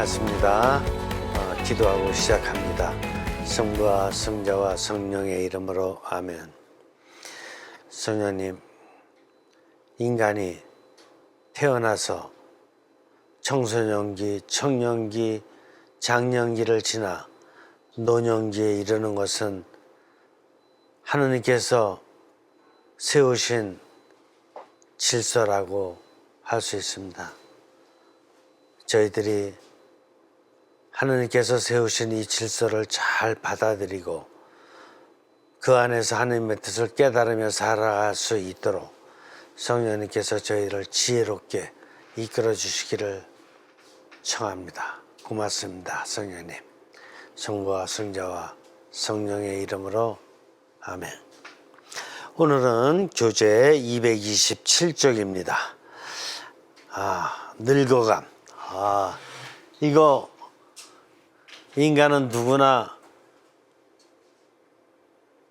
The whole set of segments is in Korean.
맞습니다. 기도하고 시작합니다. 성부와 성자와 성령의 이름으로 아멘. 성령님, 인간이 태어나서 청소년기, 청년기, 장년기를 지나 노년기에 이르는 것은 하느님께서 세우신 질서라고 할 수 있습니다. 저희들이 하느님께서 세우신 이 질서를 잘 받아들이고 그 안에서 하나님의 뜻을 깨달으며 살아갈 수 있도록 성령님께서 저희를 지혜롭게 이끌어 주시기를 청합니다. 고맙습니다. 성령님, 성부와 성자와 성령의 이름으로 아멘. 오늘은 교재 227쪽입니다. 늙어감. 이거 인간은 누구나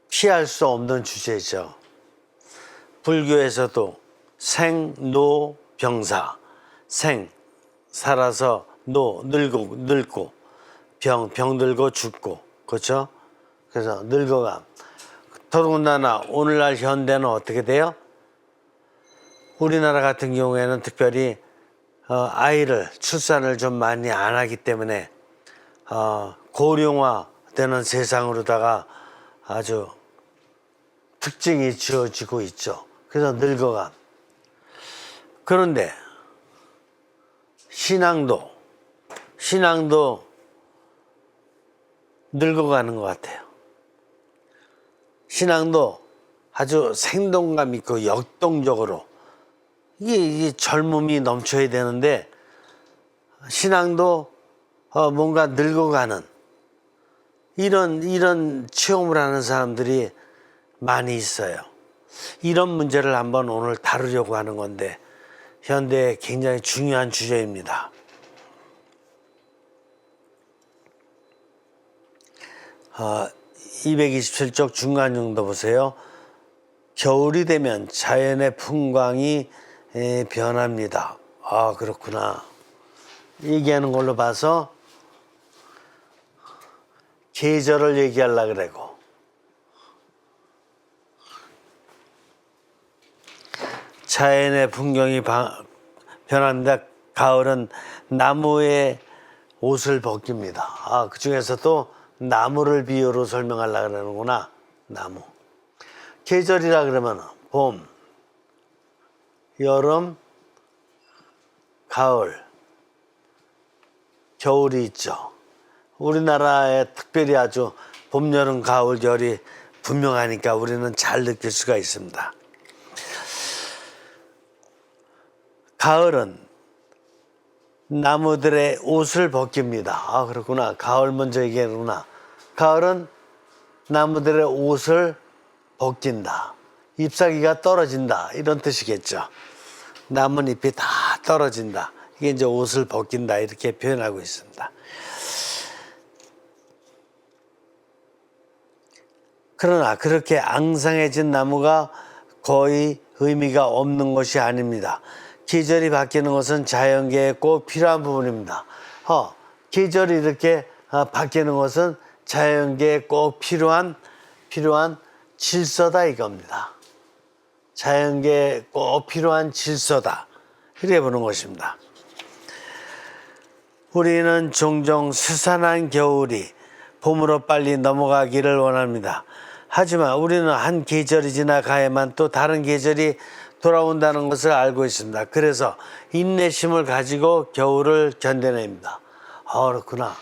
피할 수 없는 주제죠. 불교에서도 생, 노, 병사. 생, 살아서 노, 늙고 병들고 죽고, 그렇죠? 그래서 늙어감. 더군다나 오늘날 현대는 어떻게 돼요? 우리나라 같은 경우에는 특별히 출산을 좀 많이 안 하기 때문에 고령화되는 세상으로다가 아주 특징이 지어지고 있죠. 그래서 늙어감. 그런데 신앙도 늙어가는 것 같아요. 신앙도 아주 생동감 있고 역동적으로 이게 젊음이 넘쳐야 되는데 신앙도 뭔가 늙어가는 이런 체험을 하는 사람들이 많이 있어요. 이런 문제를 한번 오늘 다루려고 하는 건데 현대에 굉장히 중요한 주제입니다. 어, 227쪽 중간 정도 보세요. 겨울이 되면 자연의 풍광이 변합니다. 그렇구나. 얘기하는 걸로 봐서 계절을 얘기하려고 그러고 자연의 풍경이 변합니다. 가을은 나무의 옷을 벗깁니다. 그 중에서도 나무를 비유로 설명하려고 그러는구나. 나무. 계절이라 그러면 봄, 여름, 가을, 겨울이 있죠. 우리나라에 특별히 아주 봄, 여름, 가을, 겨울이 분명하니까 우리는 잘 느낄 수가 있습니다. 가을은 나무들의 옷을 벗깁니다. 그렇구나. 가을 먼저 얘기하는구나. 가을은 나무들의 옷을 벗긴다. 잎사귀가 떨어진다. 이런 뜻이겠죠. 나뭇잎이 다 떨어진다. 이게 이제 옷을 벗긴다. 이렇게 표현하고 있습니다. 그러나 그렇게 앙상해진 나무가 거의 의미가 없는 것이 아닙니다. 계절이 바뀌는 것은 자연계에 꼭 필요한 부분입니다. 계절이 이렇게 바뀌는 것은 자연계에 꼭 필요한 질서다 이겁니다. 자연계에 꼭 필요한 질서다. 이렇게 보는 것입니다. 우리는 종종 스산한 겨울이 봄으로 빨리 넘어가기를 원합니다. 하지만 우리는 한 계절이 지나가야만 또 다른 계절이 돌아온다는 것을 알고 있습니다. 그래서 인내심을 가지고 겨울을 견뎌냅니다. 그렇구나.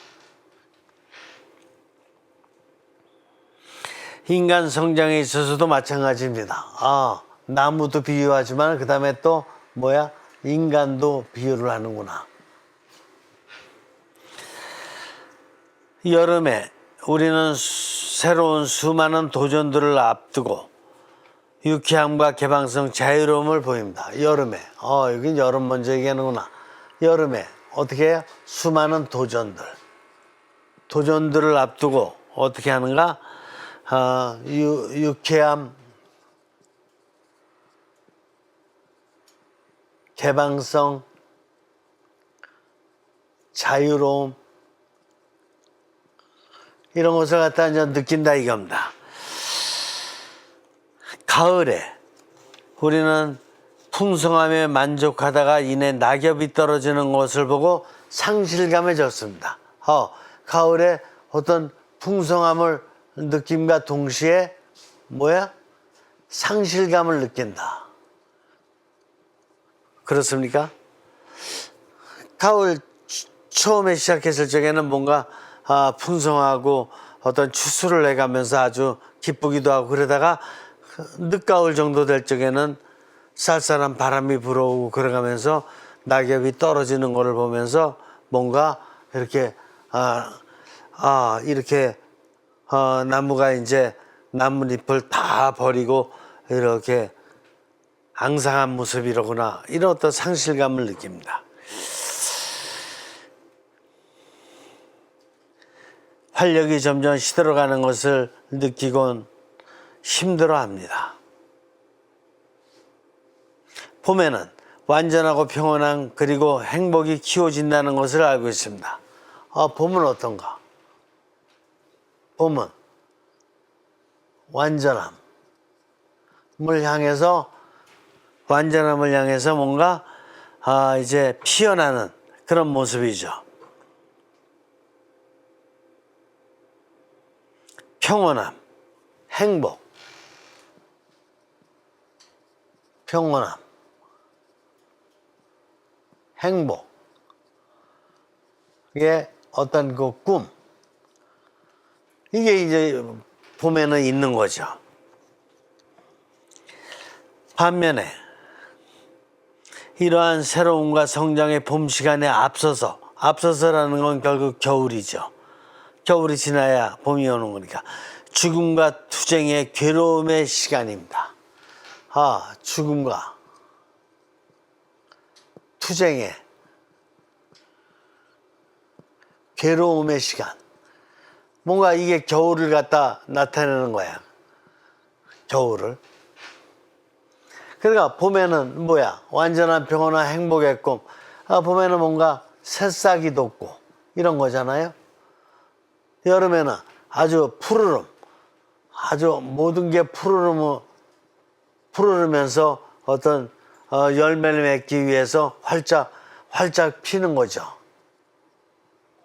인간 성장에 있어서도 마찬가지입니다. 나무도 비유하지만 그 다음에 또 인간도 비유를 하는구나. 여름에 우리는 새로운 수많은 도전들을 앞두고 유쾌함과 개방성, 자유로움을 보입니다. 여름에. 여긴 여름 먼저 얘기하는구나. 여름에 어떻게 해요? 수많은 도전들을 앞두고 어떻게 하는가? 유쾌함, 개방성, 자유로움, 이런 것을 갖다 이제 느낀다 이겁니다. 가을에 우리는 풍성함에 만족하다가 이내 낙엽이 떨어지는 것을 보고 상실감에 젖습니다. 가을에 어떤 풍성함을 느낌과 동시에 상실감을 느낀다. 그렇습니까? 가을 처음에 시작했을 적에는 뭔가 풍성하고 어떤 추수를 해가면서 아주 기쁘기도 하고, 그러다가 늦가을 정도 될 적에는 쌀쌀한 바람이 불어오고 그러가면서 낙엽이 떨어지는 것을 보면서 뭔가 이렇게 이렇게 나무가 이제 나뭇잎을 다 버리고 이렇게 앙상한 모습이로구나, 이런 어떤 상실감을 느낍니다. 활력이 점점 시들어가는 것을 느끼곤 힘들어합니다. 봄에는 완전하고 평온한 그리고 행복이 키워진다는 것을 알고 있습니다. 봄은 어떤가? 봄은 완전함을 향해서 뭔가 이제 피어나는 그런 모습이죠. 평온함, 행복, 평온함, 행복, 이게 어떤 그 꿈, 이게 이제 봄에는 있는 거죠. 반면에 이러한 새로움과 성장의 봄 시간에 앞서서라는 건 결국 겨울이죠. 겨울이 지나야 봄이 오는 거니까 죽음과 투쟁의 괴로움의 시간입니다. 죽음과 투쟁의 괴로움의 시간. 뭔가 이게 겨울을 갖다 나타내는 거야. 겨울을. 그러니까 봄에는 완전한 평온한 행복의 꿈. 봄에는 뭔가 새싹이 돋고 이런 거잖아요. 여름에는 아주 푸르름, 아주 모든 게 푸르르면서 어떤 열매를 맺기 위해서 활짝 피는 거죠.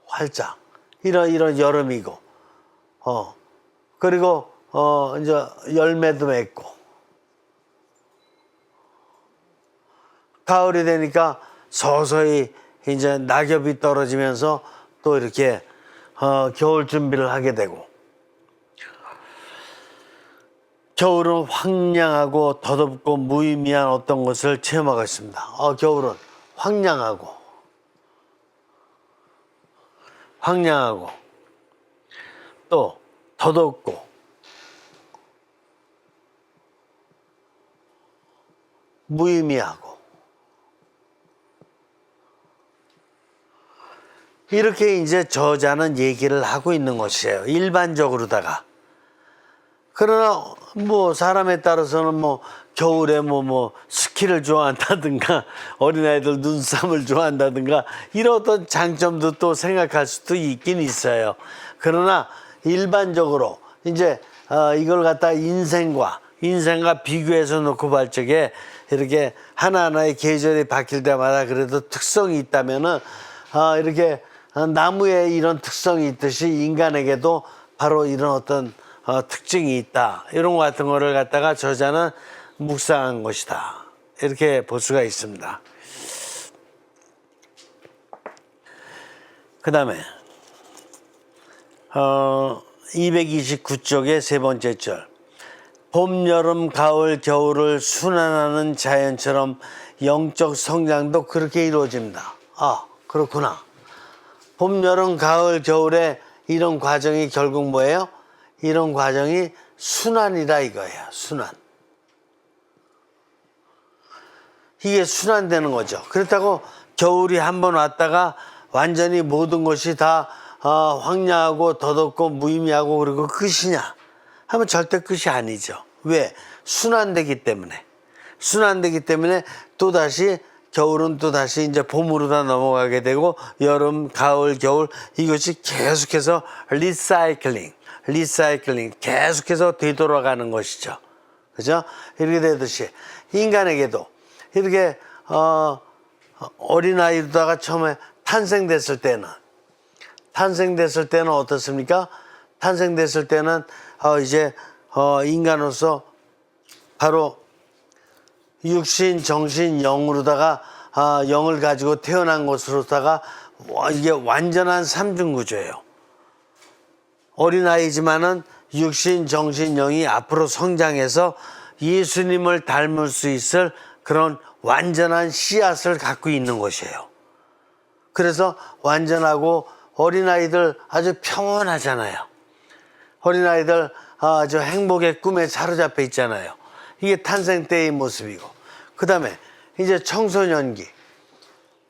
활짝. 이런 여름이고, 그리고 이제 열매도 맺고, 가을이 되니까 서서히 이제 낙엽이 떨어지면서 또 이렇게 겨울 준비를 하게 되고, 겨울은 황량하고 더덥고 무의미한 어떤 것을 체험하고 있습니다. 겨울은 황량하고 또 더덥고 무의미하고, 이렇게 이제 저자는 얘기를 하고 있는 것이에요. 일반적으로다가. 그러나 사람에 따라서는 겨울에 스키를 좋아한다든가 어린아이들 눈싸움을 좋아한다든가 이런 어떤 장점도 또 생각할 수도 있긴 있어요. 그러나 일반적으로 이제 이걸 갖다 인생과 비교해서 놓고 볼 적에 이렇게 하나하나의 계절이 바뀔 때마다 그래도 특성이 있다면은 이렇게 나무에 이런 특성이 있듯이 인간에게도 바로 이런 어떤 특징이 있다. 이런 것 같은 거를 갖다가 저자는 묵상한 것이다. 이렇게 볼 수가 있습니다. 그 다음에 229쪽의 세 번째 절. 봄, 여름, 가을, 겨울을 순환하는 자연처럼 영적 성장도 그렇게 이루어집니다. 그렇구나. 봄, 여름, 가을, 겨울에 이런 과정이 결국 뭐예요? 이런 과정이 순환이다 이거예요. 순환. 이게 순환되는 거죠. 그렇다고 겨울이 한번 왔다가 완전히 모든 것이 다 황량하고 더덥고 무의미하고 그리고 끝이냐 하면 절대 끝이 아니죠. 왜? 순환되기 때문에 또다시 겨울은 또 다시 이제 봄으로 다 넘어가게 되고 여름, 가을, 겨울 이것이 계속해서 리사이클링 계속해서 되돌아가는 것이죠. 그죠? 이렇게 되듯이 인간에게도 이렇게 어린아이로다가 처음에 탄생됐을 때는 어떻습니까? 탄생됐을 때는 이제 인간으로서 바로 육신, 정신, 영으로다가 영을 가지고 태어난 것으로다가 이게 완전한 삼중구조예요. 어린아이지만은 육신, 정신, 영이 앞으로 성장해서 예수님을 닮을 수 있을 그런 완전한 씨앗을 갖고 있는 것이에요. 그래서 완전하고 어린아이들 아주 평온하잖아요. 어린아이들 아주 행복의 꿈에 사로잡혀 있잖아요. 이게 탄생 때의 모습이고, 그 다음에 이제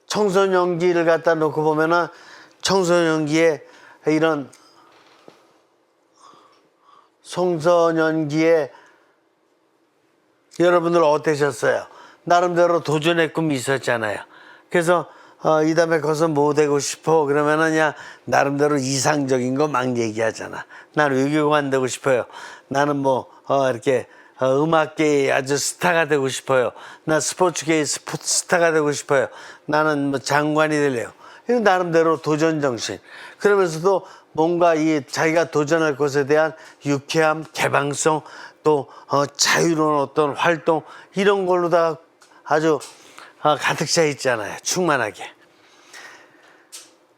청소년기를 갖다 놓고 보면은 청소년기에 이런 청소년기에 여러분들 어떠셨어요? 나름대로 도전의 꿈이 있었잖아요. 그래서 이 다음에 거기서 뭐 되고 싶어? 그러면은 그냥 나름대로 이상적인 거 막 얘기하잖아. 나는 외교관 되고 싶어요. 나는 뭐 이렇게 음악계의 아주 스타가 되고 싶어요. 나 스포츠계의 스타가 되고 싶어요. 나는 뭐 장관이 되려고. 이런 나름대로 도전 정신. 그러면서도 뭔가 이 자기가 도전할 것에 대한 유쾌함, 개방성, 또 자유로운 어떤 활동 이런 걸로 다 아주 가득 차 있잖아요. 충만하게.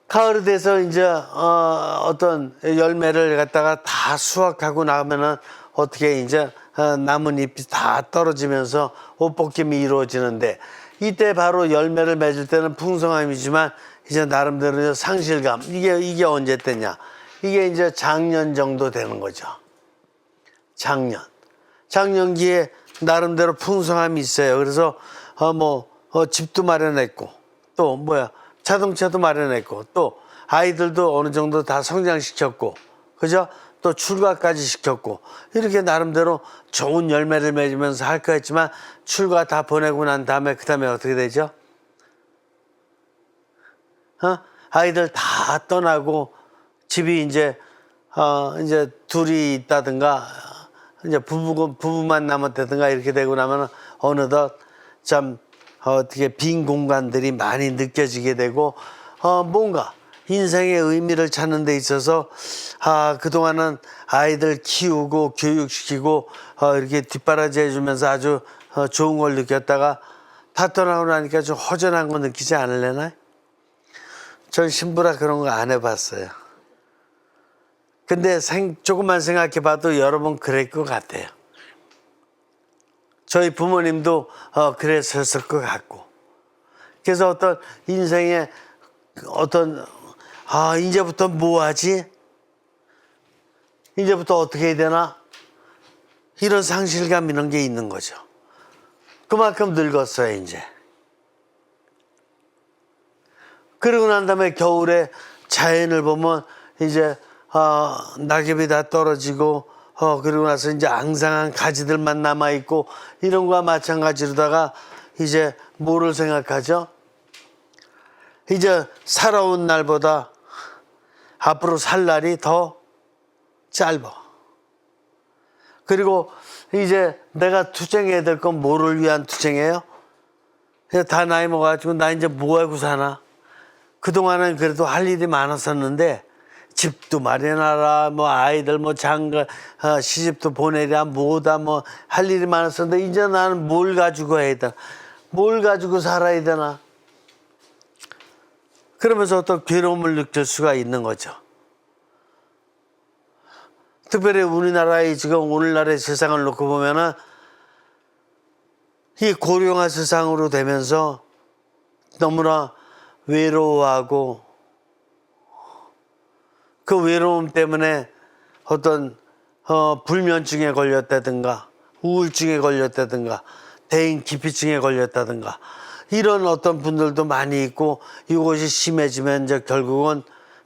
가을이 돼서 이제 어떤 열매를 갖다가 다 수확하고 나면은 어떻게 이제 나뭇잎이 다 떨어지면서 옷벗김이 이루어지는데, 이때 바로 열매를 맺을 때는 풍성함이지만 이제 나름대로 상실감. 이게 언제 때냐? 이게 이제 작년 정도 되는 거죠. 작년기에 나름대로 풍성함이 있어요. 그래서 집도 마련했고, 또 자동차도 마련했고, 또 아이들도 어느 정도 다 성장시켰고, 그죠? 또 출가까지 시켰고, 이렇게 나름대로 좋은 열매를 맺으면서 할 거였지만, 출가 다 보내고 난 다음에 그 다음에 어떻게 되죠? 아이들 다 떠나고 집이 이제 둘이 있다든가 이제 부부만 남았다든가 이렇게 되고 나면 어느덧 참 어떻게 빈 공간들이 많이 느껴지게 되고 뭔가 인생의 의미를 찾는 데 있어서 그동안은 아이들 키우고 교육시키고 이렇게 뒷바라지 해주면서 아주 좋은 걸 느꼈다가 다 떠나고 나니까 좀 허전한 거 느끼지 않을래나? 전 신부라 그런 거 안 해봤어요. 근데 조금만 생각해 봐도 여러분 그럴 것 같아요. 저희 부모님도 그랬었을 것 같고. 그래서 어떤 인생의 어떤 이제부터 뭐 하지? 이제부터 어떻게 해야 되나? 이런 상실감 이런 게 있는 거죠. 그만큼 늙었어요, 이제. 그러고 난 다음에 겨울에 자연을 보면 이제 낙엽이 다 떨어지고 그리고 나서 이제 앙상한 가지들만 남아있고 이런 거와 마찬가지로다가 이제 뭐를 생각하죠? 이제 살아온 날보다 앞으로 살 날이 더 짧아. 그리고 이제 내가 투쟁해야 될 건 뭐를 위한 투쟁이에요? 다 나이 먹어가지고 나 이제 뭐하고 사나? 그동안은 그래도 할 일이 많았었는데 집도 마련하라, 뭐 아이들 뭐 장가 시집도 보내랴, 뭐다 뭐 할 일이 많았었는데 이제 나는 뭘 가지고 해야 되나? 뭘 가지고 살아야 되나? 그러면서 어떤 괴로움을 느낄 수가 있는 거죠. 특별히 우리나라의 지금 오늘날의 세상을 놓고 보면은 이 고령화 세상으로 되면서 너무나 외로워하고 그 외로움 때문에 어떤 불면증에 걸렸다든가 우울증에 걸렸다든가 대인 기피증에 걸렸다든가 이런 어떤 분들도 많이 있고, 이것이 심해지면 이제 결국은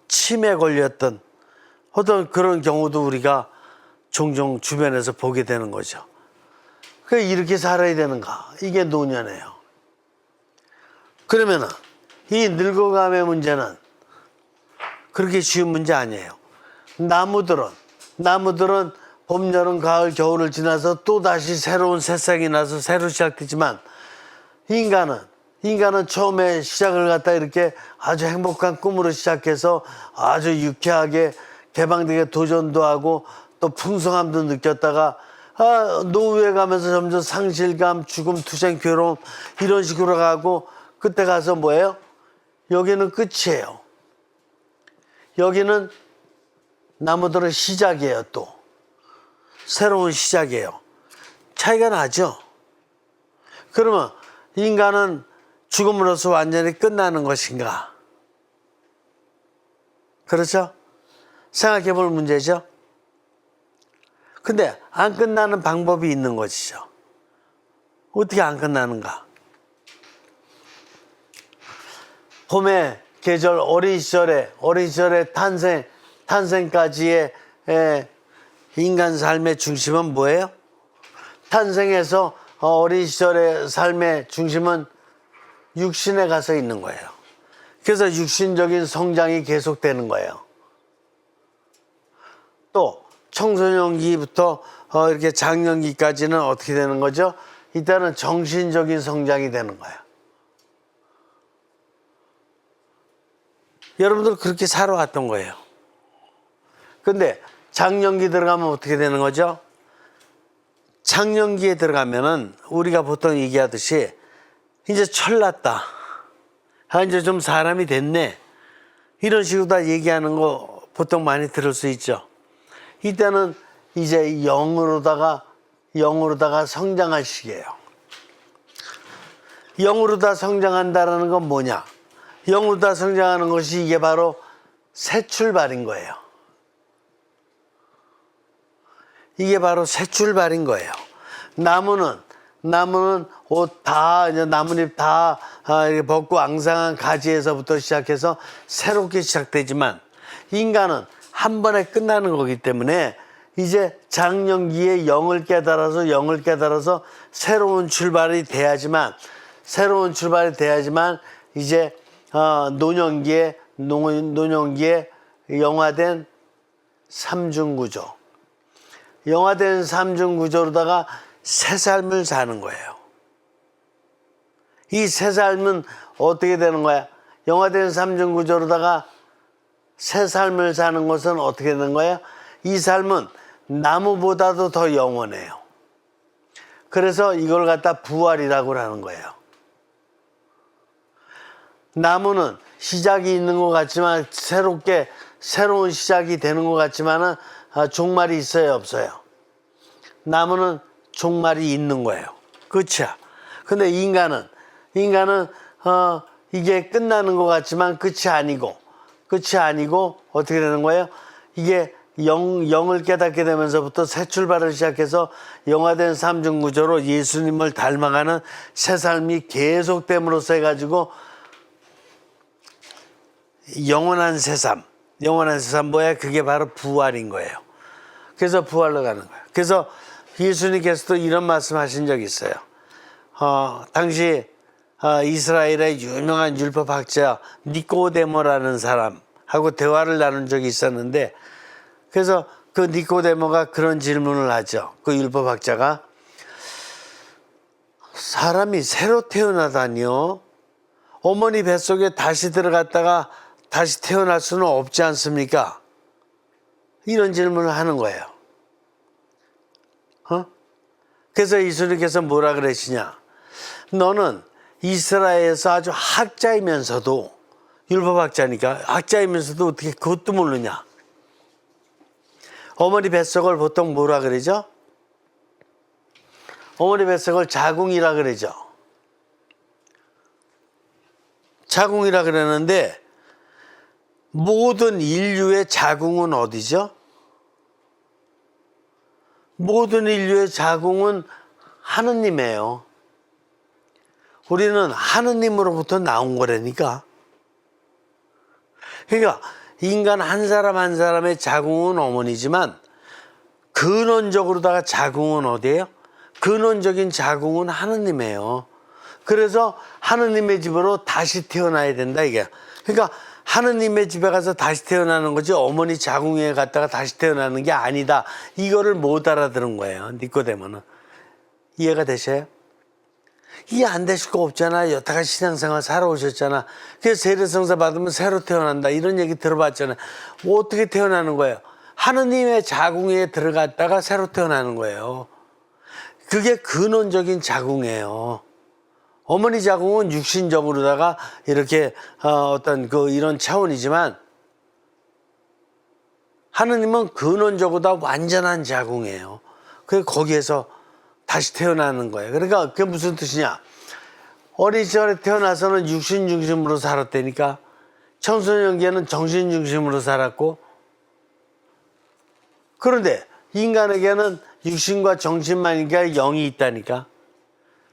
치매에 걸렸던 어떤 그런 경우도 우리가 종종 주변에서 보게 되는 거죠. 그러니까 이렇게 살아야 되는가? 이게 노년이에요. 그러면은 이 늙어감의 문제는 그렇게 쉬운 문제 아니에요. 나무들은 봄, 여름, 가을, 겨울을 지나서 또 다시 새로운 새싹이 나서 새로 시작되지만 인간은 처음에 시작을 갖다 이렇게 아주 행복한 꿈으로 시작해서 아주 유쾌하게 개방되게 도전도 하고 또 풍성함도 느꼈다가 노후에 가면서 점점 상실감, 죽음, 투쟁, 괴로움 이런 식으로 가고 그때 가서 뭐예요? 여기는 끝이에요. 여기는 나무들은 시작이에요. 또 새로운 시작이에요. 차이가 나죠. 그러면 인간은 죽음으로써 완전히 끝나는 것인가? 그렇죠? 생각해 볼 문제죠. 근데 안 끝나는 방법이 있는 것이죠. 어떻게 안 끝나는가? 봄의 계절, 어린 시절의 탄생까지의 인간 삶의 중심은 뭐예요? 탄생에서 어린 시절의 삶의 중심은 육신에 가서 있는 거예요. 그래서 육신적인 성장이 계속되는 거예요. 또 청소년기부터 이렇게 장년기까지는 어떻게 되는 거죠? 이때는 정신적인 성장이 되는 거예요. 여러분들 그렇게 살아왔던 거예요. 근데 장년기 들어가면 어떻게 되는 거죠? 장년기에 들어가면은 우리가 보통 얘기하듯이 이제 철났다. 이제 좀 사람이 됐네. 이런 식으로 다 얘기하는 거 보통 많이 들을 수 있죠. 이때는 이제 영으로다가 성장할 시기예요. 영으로 다 성장한다라는 건 뭐냐? 영으로 다 성장하는 것이 이게 바로 새 출발인 거예요. 이게 바로 새 출발인 거예요. 나무는 옷 다, 나뭇잎 다 이렇게 벗고 앙상한 가지에서부터 시작해서 새롭게 시작되지만 인간은 한 번에 끝나는 거기 때문에 이제 장년기에 영을 깨달아서 새로운 출발이 돼야지만 이제 노년기에 영화된 삼중구조. 영화된 삼중구조로다가 새 삶을 사는 거예요. 이 새 삶은 어떻게 되는 거야? 영화된 삼중구조로다가 새 삶을 사는 것은 어떻게 되는 거예요? 이 삶은 나무보다도 더 영원해요. 그래서 이걸 갖다 부활이라고 하는 거예요. 나무는 시작이 있는 것 같지만 새로운 시작이 되는 것 같지만은 종말이 있어요, 없어요? 나무는 종말이 있는 거예요. 끝이야. 근데 인간은 이게 끝나는 것 같지만 끝이 아니고 어떻게 되는 거예요? 이게 영을 깨닫게 되면서부터 새 출발을 시작해서 영화된 삼중구조로 예수님을 닮아가는 새 삶이 계속됨으로써 해가지고 영원한 새삼 뭐야? 그게 바로 부활인 거예요. 그래서 부활로 가는 거예요. 그래서 예수님께서도 이런 말씀하신 적이 있어요. 당시 이스라엘의 유명한 율법학자 니코데모라는 사람하고 대화를 나눈 적이 있었는데, 그래서 그 니코데모가 그런 질문을 하죠. 그 율법학자가, 사람이 새로 태어나다니요, 어머니 뱃속에 다시 들어갔다가 다시 태어날 수는 없지 않습니까? 이런 질문을 하는 거예요. 그래서 예수님께서 뭐라 그러시냐? 너는 이스라엘에서 아주 학자이면서도, 율법학자니까 학자이면서도 어떻게 그것도 모르냐? 어머니 뱃속을 보통 뭐라 그러죠? 어머니 뱃속을 자궁이라 그러죠. 자궁이라 그러는데 모든 인류의 자궁은 어디죠? 모든 인류의 자궁은 하느님이에요. 우리는 하느님으로부터 나온 거라니까. 그러니까 인간 한 사람 한 사람의 자궁은 어머니지만 근원적으로다가 자궁은 어디예요? 근원적인 자궁은 하느님이에요. 그래서 하느님의 집으로 다시 태어나야 된다 이게. 그러니까 하느님의 집에 가서 다시 태어나는 거지 어머니 자궁에 갔다가 다시 태어나는 게 아니다. 이거를 못 알아들은 거예요. 니코데모는. 이해가 되셔요? 이해 안 되실 거 없잖아. 여태까지 신앙생활 살아오셨잖아. 그래서 세례성사 받으면 새로 태어난다. 이런 얘기 들어봤잖아요. 어떻게 태어나는 거예요? 하느님의 자궁에 들어갔다가 새로 태어나는 거예요. 그게 근원적인 자궁이에요. 어머니 자궁은 육신적으로다가 이렇게 어떤 이런 차원이지만 하느님은 근원적으로 다 완전한 자궁이에요. 그래서 거기에서 다시 태어나는 거예요. 그러니까 그게 무슨 뜻이냐? 어린 시절에 태어나서는 육신 중심으로 살았다니까 청소년기에는 정신 중심으로 살았고 그런데 인간에게는 육신과 정신만이니까 영이 있다니까.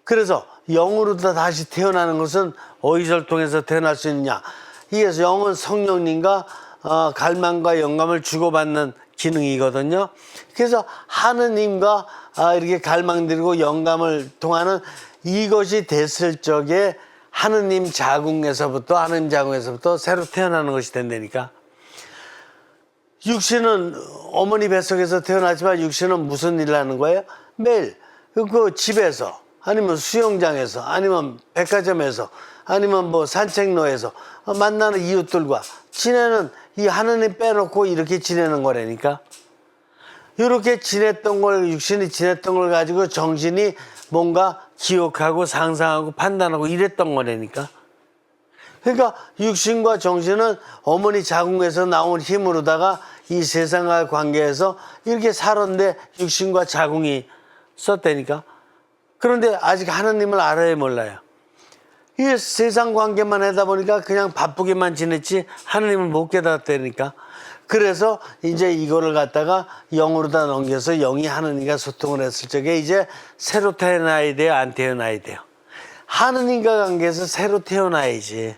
그래서 영으로 다시 태어나는 것은 어디서 통해서 태어날 수 있느냐? 이래서 영은 성령님과 갈망과 영감을 주고받는 기능이거든요. 그래서 하느님과 이렇게 갈망드리고 영감을 통하는 이것이 됐을 적에 하느님 자궁에서부터 새로 태어나는 것이 된다니까. 육신은 어머니 뱃속에서 태어나지만 육신은 무슨 일을 하는 거예요? 매일 그 집에서 아니면 수영장에서 아니면 백화점에서 아니면 뭐 산책로에서 만나는 이웃들과 지내는 이 하느님 빼놓고 이렇게 지내는 거라니까. 이렇게 지냈던 걸 육신이 지냈던 걸 가지고 정신이 뭔가 기억하고 상상하고 판단하고 이랬던 거라니까. 그러니까 육신과 정신은 어머니 자궁에서 나온 힘으로다가 이 세상과 관계에서 이렇게 살았는데 육신과 자궁이 썼다니까. 그런데 아직 하느님을 알아야 몰라요. 이 세상 관계만 하다 보니까 그냥 바쁘게만 지냈지 하느님을 못 깨닫다니까. 그래서 이제 이거를 갖다가 영으로다 넘겨서 영이 하느님과 소통을 했을 적에 이제 새로 태어나야 돼요? 안 태어나야 돼요? 하느님과 관계에서 새로 태어나야지.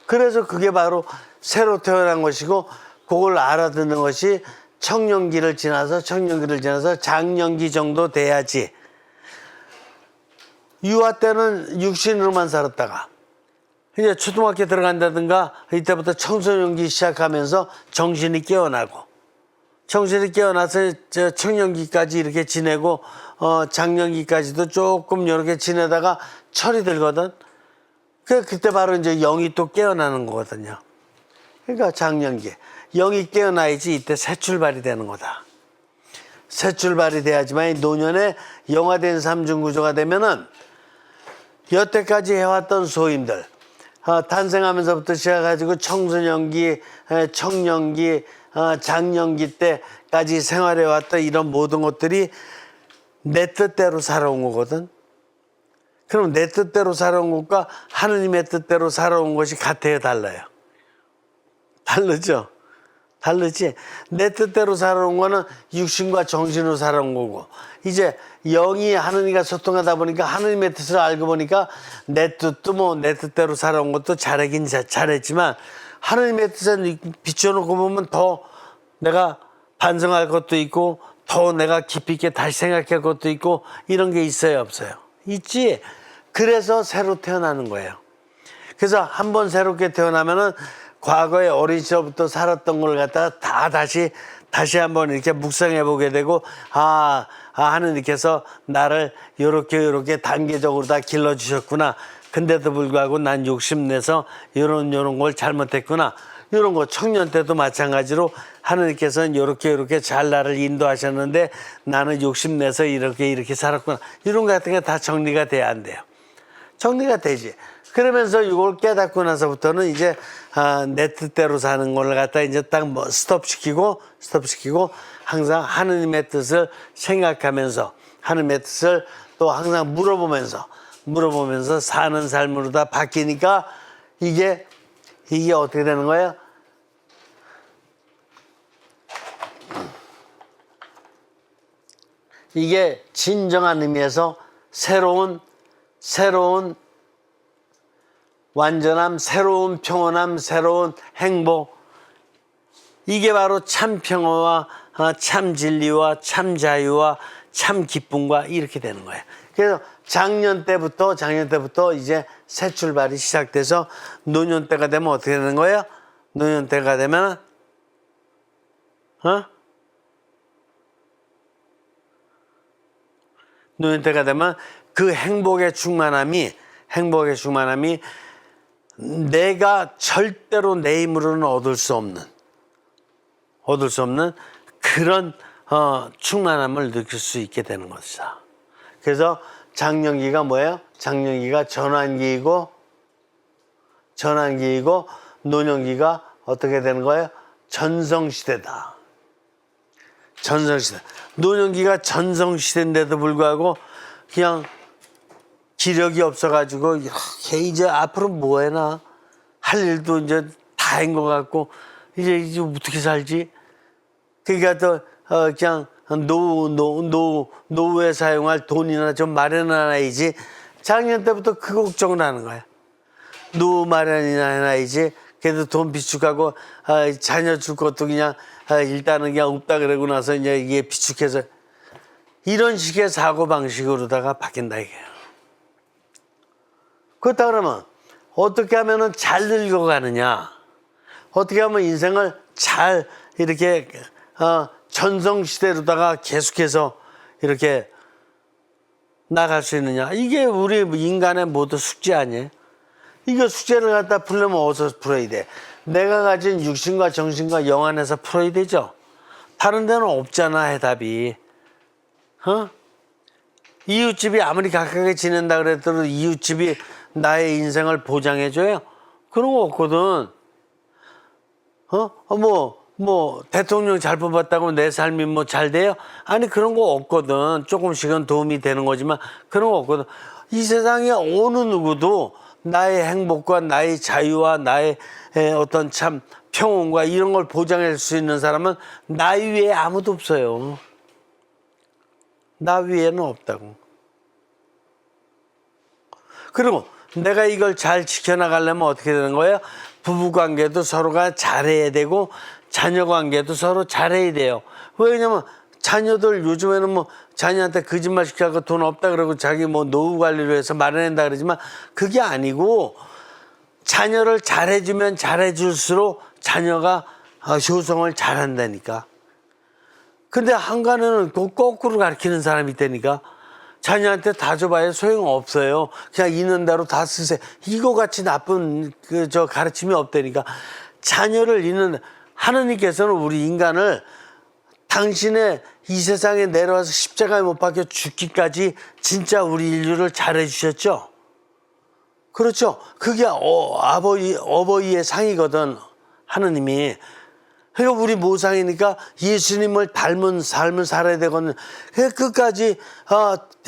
그래서 그게 바로 새로 태어난 것이고 그걸 알아듣는 것이 청년기를 지나서 장년기 정도 돼야지. 유아 때는 육신으로만 살았다가 이제 초등학교 들어간다든가 이때부터 청소년기 시작하면서 정신이 깨어나고 정신이 깨어나서 청년기까지 이렇게 지내고 장년기까지도 조금 이렇게 지내다가 철이 들거든. 그때 바로 이제 영이 또 깨어나는 거거든요. 그러니까 장년기 영이 깨어나야지 이때 새 출발이 되는 거다. 새 출발이 돼야지만 노년에 영화된 삼중구조가 되면은 여태까지 해왔던 소임들 탄생하면서부터 시작해가지고 청소년기, 청년기, 장년기 때까지 생활해왔던 이런 모든 것들이 내 뜻대로 살아온 거거든. 그럼 내 뜻대로 살아온 것과 하느님의 뜻대로 살아온 것이 같아요, 달라요? 다르죠? 다르지? 내 뜻대로 살아온 거는 육신과 정신으로 살아온 거고 이제 영이 하느님과 소통하다 보니까 하느님의 뜻을 알고 보니까 내 뜻도 뭐 내 뜻대로 살아온 것도 잘하긴 잘했지만 하느님의 뜻을 비춰놓고 보면 더 내가 반성할 것도 있고 더 내가 깊이 있게 다시 생각할 것도 있고 이런 게 있어요, 없어요? 있지. 그래서 새로 태어나는 거예요. 그래서 한번 새롭게 태어나면은 과거에 어린 시절부터 살았던 걸 갖다가 다 다시 한번 이렇게 묵상해 보게 되고 하느님께서 나를 요렇게 단계적으로 다 길러주셨구나. 근데도 불구하고 난 욕심내서 요런 걸 잘못했구나. 이런 거 청년 때도 마찬가지로 하느님께서는 요렇게 잘 나를 인도하셨는데 나는 욕심내서 이렇게 살았구나. 이런 거 같은 게 다 정리가 돼야 안 돼요. 정리가 되지. 그러면서 이걸 깨닫고 나서부터는 이제 내 뜻대로 사는 걸 갖다 이제 딱 뭐 스톱시키고 항상 하느님의 뜻을 생각하면서 하느님의 뜻을 또 항상 물어보면서 사는 삶으로 다 바뀌니까 이게 어떻게 되는 거예요? 이게 진정한 의미에서 새로운 완전함, 새로운 평온함, 새로운 행복. 이게 바로 참 평화와 참 진리와 참 자유와 참 기쁨과 이렇게 되는 거예요. 그래서 작년 때부터 이제 새 출발이 시작돼서 노년 때가 되면 어떻게 되는 거예요? 노년 때가 되면 노년 때가 되면 그 행복의 충만함이 내가 절대로 내 힘으로는 얻을 수 없는 그런 충만함을 느낄 수 있게 되는 것이다. 그래서 장년기가 뭐예요? 장년기가 전환기이고 노년기가 어떻게 되는 거예요? 전성시대다. 전성시대. 노년기가 전성시대인데도 불구하고 그냥 기력이 없어가지고 이제 앞으로 뭐 해나 할 일도 이제 다인 것 같고 이제 어떻게 살지? 그러니까 또 그냥 노후에 사용할 돈이나 좀 마련해놔야지. 작년 때부터 그 걱정을 하는 거야. 노후 마련이나 해놔야지. 그래도 돈 비축하고 자녀 줄 것도 그냥 일단은 그냥 없다 그러고 나서 이제 이게 비축해서 이런 식의 사고 방식으로다가 바뀐다 이게요. 그렇다 그러면 어떻게 하면은 잘 늙어가느냐? 어떻게 하면 인생을 잘 이렇게 전성시대로다가 계속해서 이렇게 나갈 수 있느냐? 이게 우리 인간의 모두 숙제 아니에요? 이거 숙제를 갖다 풀려면 어디서 풀어야 돼? 내가 가진 육신과 정신과 영 안에서 풀어야 되죠? 다른 데는 없잖아, 해답이. 이웃집이 아무리 가깝게 지낸다 그래도 이웃집이 나의 인생을 보장해줘요? 그런 거 없거든. 뭐 대통령 잘 뽑았다고 내 삶이 뭐 잘 돼요? 아니 그런 거 없거든. 조금씩은 도움이 되는 거지만 그런 거 없거든. 이 세상에 어느 누구도 나의 행복과 나의 자유와 나의 어떤 참 평온과 이런 걸 보장할 수 있는 사람은 나 위에 아무도 없어요. 나 위에는 없다고. 그리고 내가 이걸 잘 지켜나가려면 어떻게 되는 거예요? 부부관계도 서로가 잘해야 되고 자녀관계도 서로 잘해야 돼요. 왜냐면 자녀들 요즘에는 뭐 자녀한테 거짓말 시켜서 돈 없다 그러고 자기 뭐 노후 관리로 해서 마련한다 그러지만 그게 아니고 자녀를 잘해주면 잘해줄수록 자녀가 효성을 잘한다니까. 근데 한간에는 거꾸로 가르치는 사람이 있다니까. 자녀한테 다 줘봐야 소용없어요. 그냥 있는 대로 다 쓰세요. 이거 같이 나쁜 가르침이 없다니까. 자녀를 있는 하느님께서는 우리 인간을 당신의 이 세상에 내려와서 십자가에 못 박혀 죽기까지 진짜 우리 인류를 잘해 주셨죠. 그렇죠. 그게 어버이의 상이거든. 하느님이. 그러니까 우리 모상이니까 예수님을 닮은 삶을 살아야 되거든. 끝까지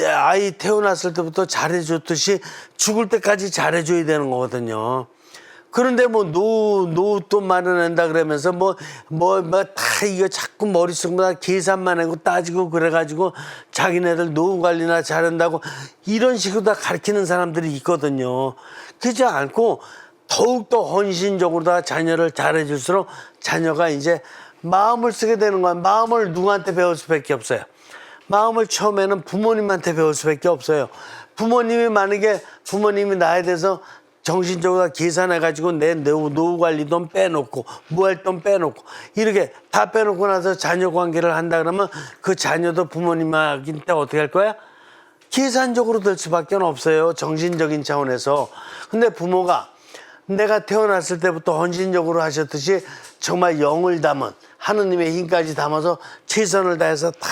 아이 태어났을 때부터 잘해줬듯이 죽을 때까지 잘해줘야 되는 거거든요. 그런데 뭐 노후 돈 마련한다 그러면서 다 이거 자꾸 머릿속마다 계산만 하고 따지고 그래가지고 자기네들 노후 관리나 잘한다고 이런 식으로 다 가르치는 사람들이 있거든요. 그렇지 않고 더욱더 헌신적으로 다 자녀를 잘해줄수록 자녀가 이제 마음을 쓰게 되는 거야. 마음을 누구한테 배울 수밖에 없어요. 마음을 처음에는 부모님한테 배울 수밖에 없어요. 부모님이 만약에 부모님이 나에 대해서 정신적으로 계산해가지고 내 노후 관리 돈 빼놓고 무할 돈 빼놓고 이렇게 다 빼놓고 나서 자녀 관계를 한다 그러면 그 자녀도 부모님한테 어떻게 할 거야? 계산적으로 될 수밖에 없어요. 정신적인 차원에서. 근데 부모가 내가 태어났을 때부터 헌신적으로 하셨듯이 정말 영을 담은 하느님의 힘까지 담아서 최선을 다해서 다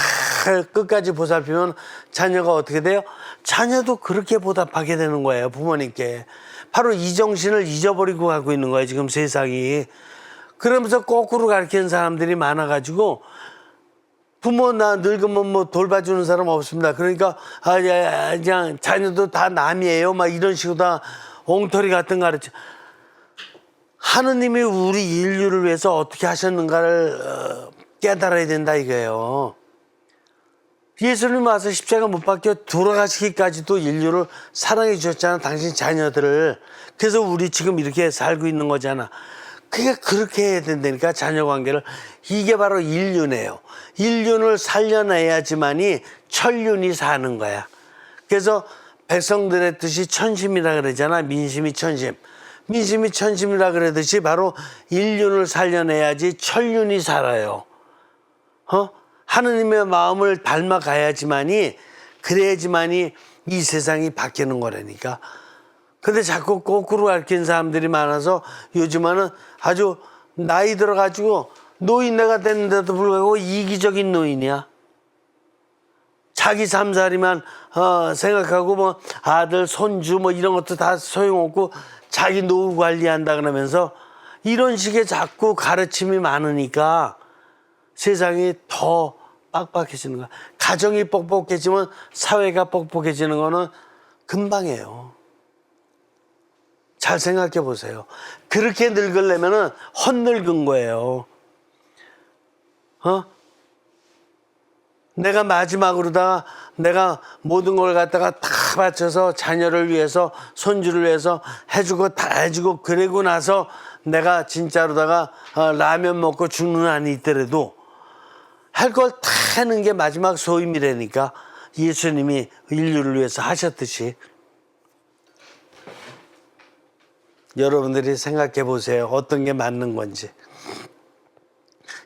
끝까지 보살피면 자녀가 어떻게 돼요? 자녀도 그렇게 보답하게 되는 거예요. 부모님께. 바로 이 정신을 잊어버리고 가고 있는 거예요. 지금 세상이. 그러면서 거꾸로 가르치는 사람들이 많아가지고 부모 나 늙으면 뭐 돌봐주는 사람 없습니다. 그러니까 그냥 자녀도 다 남이에요. 막 이런 식으로 다 엉터리 같은 거 가르쳐. 하느님이 우리 인류를 위해서 어떻게 하셨는가를 깨달아야 된다 이거예요. 예수님 와서 십자가 못 박혀 돌아가시기까지도 인류를 사랑해 주셨잖아. 당신 자녀들을. 그래서 우리 지금 이렇게 살고 있는 거잖아. 그게 그렇게 해야 된다니까. 자녀 관계를. 이게 바로 인륜이에요. 인륜을 살려내야지만이 천륜이 사는 거야. 그래서 백성들의 뜻이 천심이라 그러잖아. 민심이 천심. 민심이 천심이라 그러듯이 바로 인륜을 살려내야지 천륜이 살아요. 하느님의 마음을 닮아가야지만이, 그래야지만이 이 세상이 바뀌는 거라니까. 근데 자꾸 거꾸로 가르치는 사람들이 많아서 요즘은 아주 나이 들어가지고 노인네가 됐는데도 불구하고 이기적인 노인이야. 자기 삼살이만 생각하고 뭐 아들, 손주 뭐 이런 것도 다 소용없고 자기 노후 관리한다 그러면서 이런 식의 자꾸 가르침이 많으니까 세상이 더 빡빡해지는 거야. 가정이 뻑뻑해지면 사회가 뻑뻑해지는 거는 금방이에요. 잘 생각해 보세요. 그렇게 늙으려면은 헛늙은 거예요. 내가 마지막으로다가 내가 모든 걸 갖다가 다 바쳐서 자녀를 위해서, 손주를 위해서 해주고 다 해주고 그러고 나서 내가 진짜로다가 라면 먹고 죽는 한이 있더라도 할 걸 다 하는 게 마지막 소임이라니까. 예수님이 인류를 위해서 하셨듯이. 여러분들이 생각해 보세요. 어떤 게 맞는 건지.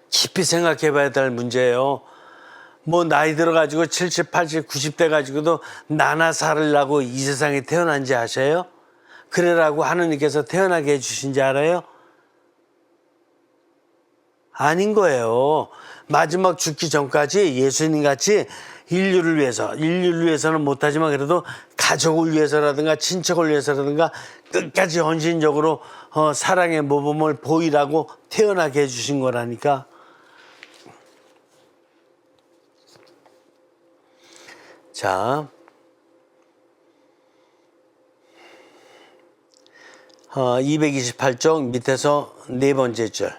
깊이 생각해 봐야 될 문제예요. 뭐 나이 들어가지고 70, 80, 90대 가지고도 나나 살으려고 이 세상에 태어난지 아세요? 그래라고 하느님께서 태어나게 해주신지 알아요? 아닌 거예요. 마지막 죽기 전까지 예수님 같이 인류를 위해서는 못하지만 그래도 가족을 위해서라든가 친척을 위해서라든가 끝까지 헌신적으로 사랑의 모범을 보이라고 태어나게 해주신 거라니까. 자, 228쪽 밑에서 네 번째 줄.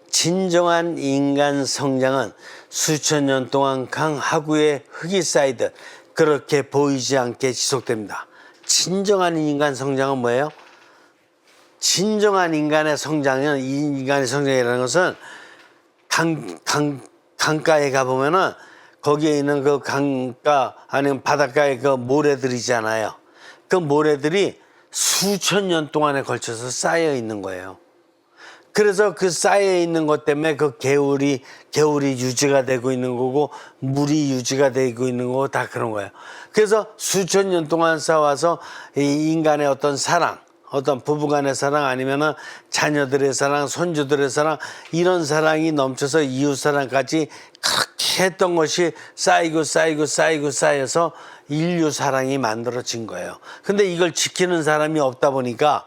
진정한 인간 성장은 수천 년 동안 강 하구에 흙이 쌓이듯 그렇게 보이지 않게 지속됩니다. 진정한 인간 성장은 뭐예요? 진정한 인간의 성장은, 이 인간의 성장이라는 것은 강가에 가보면은 거기에 있는 그 강가 아니면 바닷가에 그 모래들이잖아요. 그 모래들이 수천 년 동안에 걸쳐서 쌓여 있는 거예요. 그래서 그 쌓여 있는 것 때문에 그 개울이 유지가 되고 있는 거고 물이 유지가 되고 있는 거고 다 그런 거예요. 그래서 수천 년 동안 쌓아서 이 인간의 어떤 사랑, 어떤 부부간의 사랑 아니면은 자녀들의 사랑, 손주들의 사랑, 이런 사랑이 넘쳐서 이웃 사랑까지 그렇게 했던 것이 쌓여서 인류 사랑이 만들어진 거예요. 근데 이걸 지키는 사람이 없다 보니까,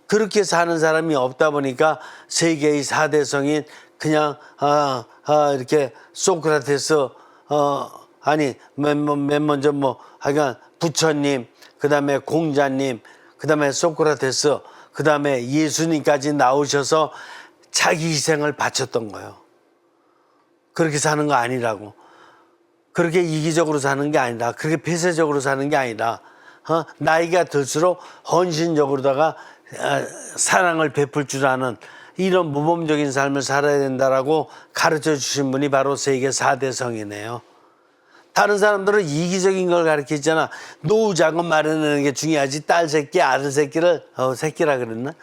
그렇게 사는 사람이 없다 보니까 세계의 4대 성인 그냥 이렇게 소크라테스 아니 맨 먼저 뭐 하여간 부처님, 그다음에 공자님, 그다음에 소크라테스, 그다음에 예수님까지 나오셔서 자기 희생을 바쳤던 거예요. 그렇게 사는 거 아니라고. 그렇게 이기적으로 사는 게 아니라, 그렇게 폐쇄적으로 사는 게 아니라, 나이가 들수록 헌신적으로다가 사랑을 베풀 줄 아는 이런 모범적인 삶을 살아야 된다라고 가르쳐 주신 분이 바로 세계 4대 성이네요. 다른 사람들은 이기적인 걸 가르치잖아. 노후 자금 마련하는 게 중요하지. 딸 새끼, 아들 새끼를 새끼라 그랬나?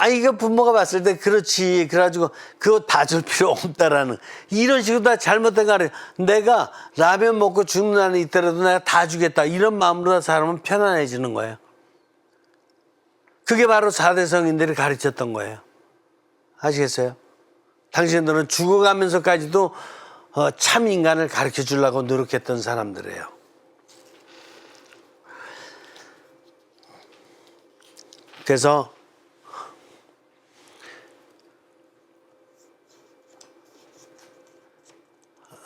이거 부모가 봤을 때 그렇지. 그래가지고 그거 다 줄 필요 없다라는 이런 식으로 다 잘못된 거 아니에요. 내가 라면 먹고 죽는 한이 있더라도 내가 다 주겠다. 이런 마음으로 사람은 편안해지는 거예요. 그게 바로 4대 성인들이 가르쳤던 거예요. 아시겠어요? 당신들은 죽어가면서까지도 참 인간을 가르쳐 주려고 노력했던 사람들이에요. 그래서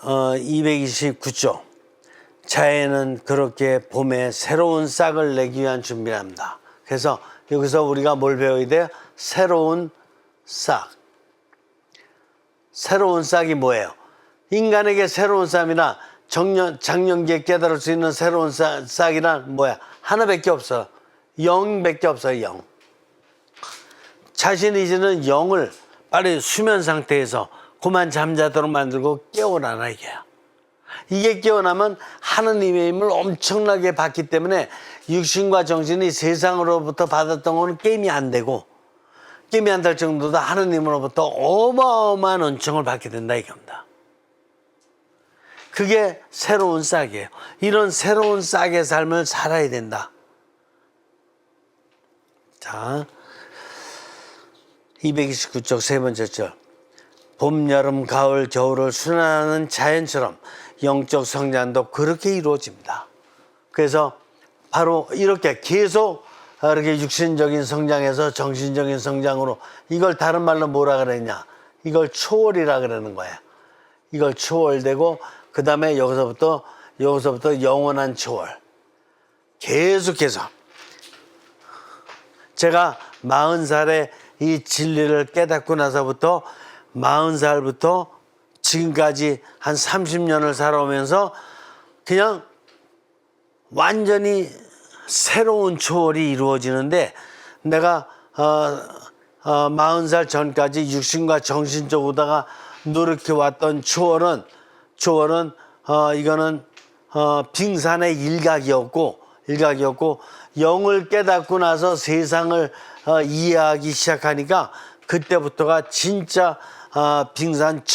229쪽 자해는 그렇게 봄에 새로운 싹을 내기 위한 준비를 합니다. 그래서 여기서 우리가 뭘 배워야 돼요? 새로운 싹. 새로운 싹이 뭐예요? 인간에게 새로운 싹이나 장년기에 깨달을 수 있는 새로운 싹이란 뭐야? 하나밖에 없어. 영밖에 없어요. 영. 자신이 이제는 영을 빨리 수면 상태에서 그만 잠자도록 만들고 깨우라나 이게요. 이게 깨어나면 하느님의 힘을 엄청나게 받기 때문에 육신과 정신이 세상으로부터 받았던 거는 게임이 안 되고, 게임이 안 될 정도도 하느님으로부터 어마어마한 은총을 받게 된다 이겁니다. 그게 새로운 싹이에요. 이런 새로운 싹의 삶을 살아야 된다. 자, 229쪽 세 번째 절. 봄, 여름, 가을, 겨울을 순환하는 자연처럼 영적 성장도 그렇게 이루어집니다. 그래서 바로 이렇게 계속 이렇게 육신적인 성장에서 정신적인 성장으로, 이걸 다른 말로 뭐라 그랬냐? 이걸 초월이라 그러는 거야. 이걸 초월되고, 그 다음에 여기서부터 영원한 초월. 계속해서. 제가 40살에 이 진리를 깨닫고 나서부터 40살부터 지금까지 한 30년을 살아오면서 그냥 완전히 새로운 초월이 이루어지는데, 내가 40살 전까지 육신과 정신적으로다가 노력해왔던 초월은 이거는 빙산의 일각이었고 영을 깨닫고 나서 세상을 이해하기 시작하니까 그때부터가 진짜 빙산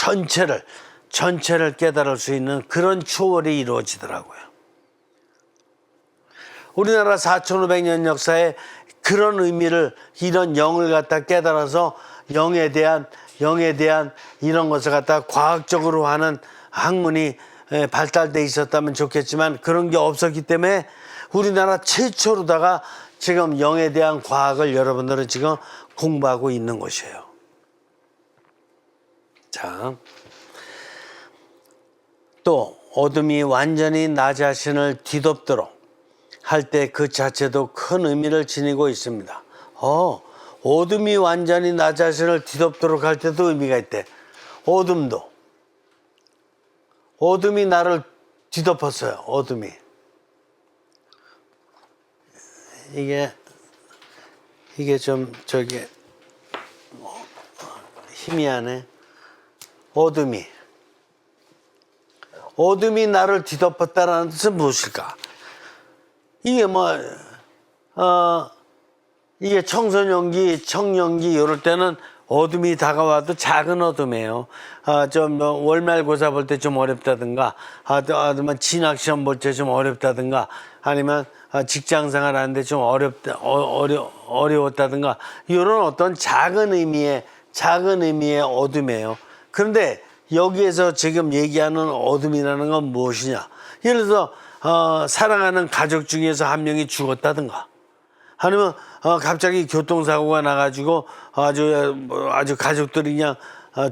전체를 깨달을 수 있는 그런 초월이 이루어지더라고요. 우리나라 4,500년 역사에 그런 의미를, 이런 영을 갖다 깨달아서 영에 대한 이런 것을 갖다 과학적으로 하는 학문이 발달돼 있었다면 좋겠지만 그런 게 없었기 때문에 우리나라 최초로다가 지금 영에 대한 과학을 여러분들은 지금 공부하고 있는 것이에요. 자, 또 어둠이 완전히 나 자신을 뒤덮도록 할 때 그 자체도 큰 의미를 지니고 있습니다. 어둠이 완전히 나 자신을 뒤덮도록 할 때도 의미가 있대. 어둠이 나를 뒤덮었어요. 어둠이. 이게 좀 희미하네. 어둠이 나를 뒤덮었다라는 뜻은 무엇일까? 이게 이게 청소년기, 청년기 이럴 때는 어둠이 다가와도 작은 어둠이에요. 좀 월말고사 볼 때 좀 어렵다든가, 아니면 진학시험 볼 때 좀 어렵다든가, 아니면 직장생활 하는데 좀 어려웠다든가, 이런 어떤 작은 의미의 어둠이에요. 그런데 여기에서 지금 얘기하는 어둠이라는 건 무엇이냐? 예를 들어서 사랑하는 가족 중에서 한 명이 죽었다든가, 아니면 갑자기 교통사고가 나가지고 아주 가족들이 그냥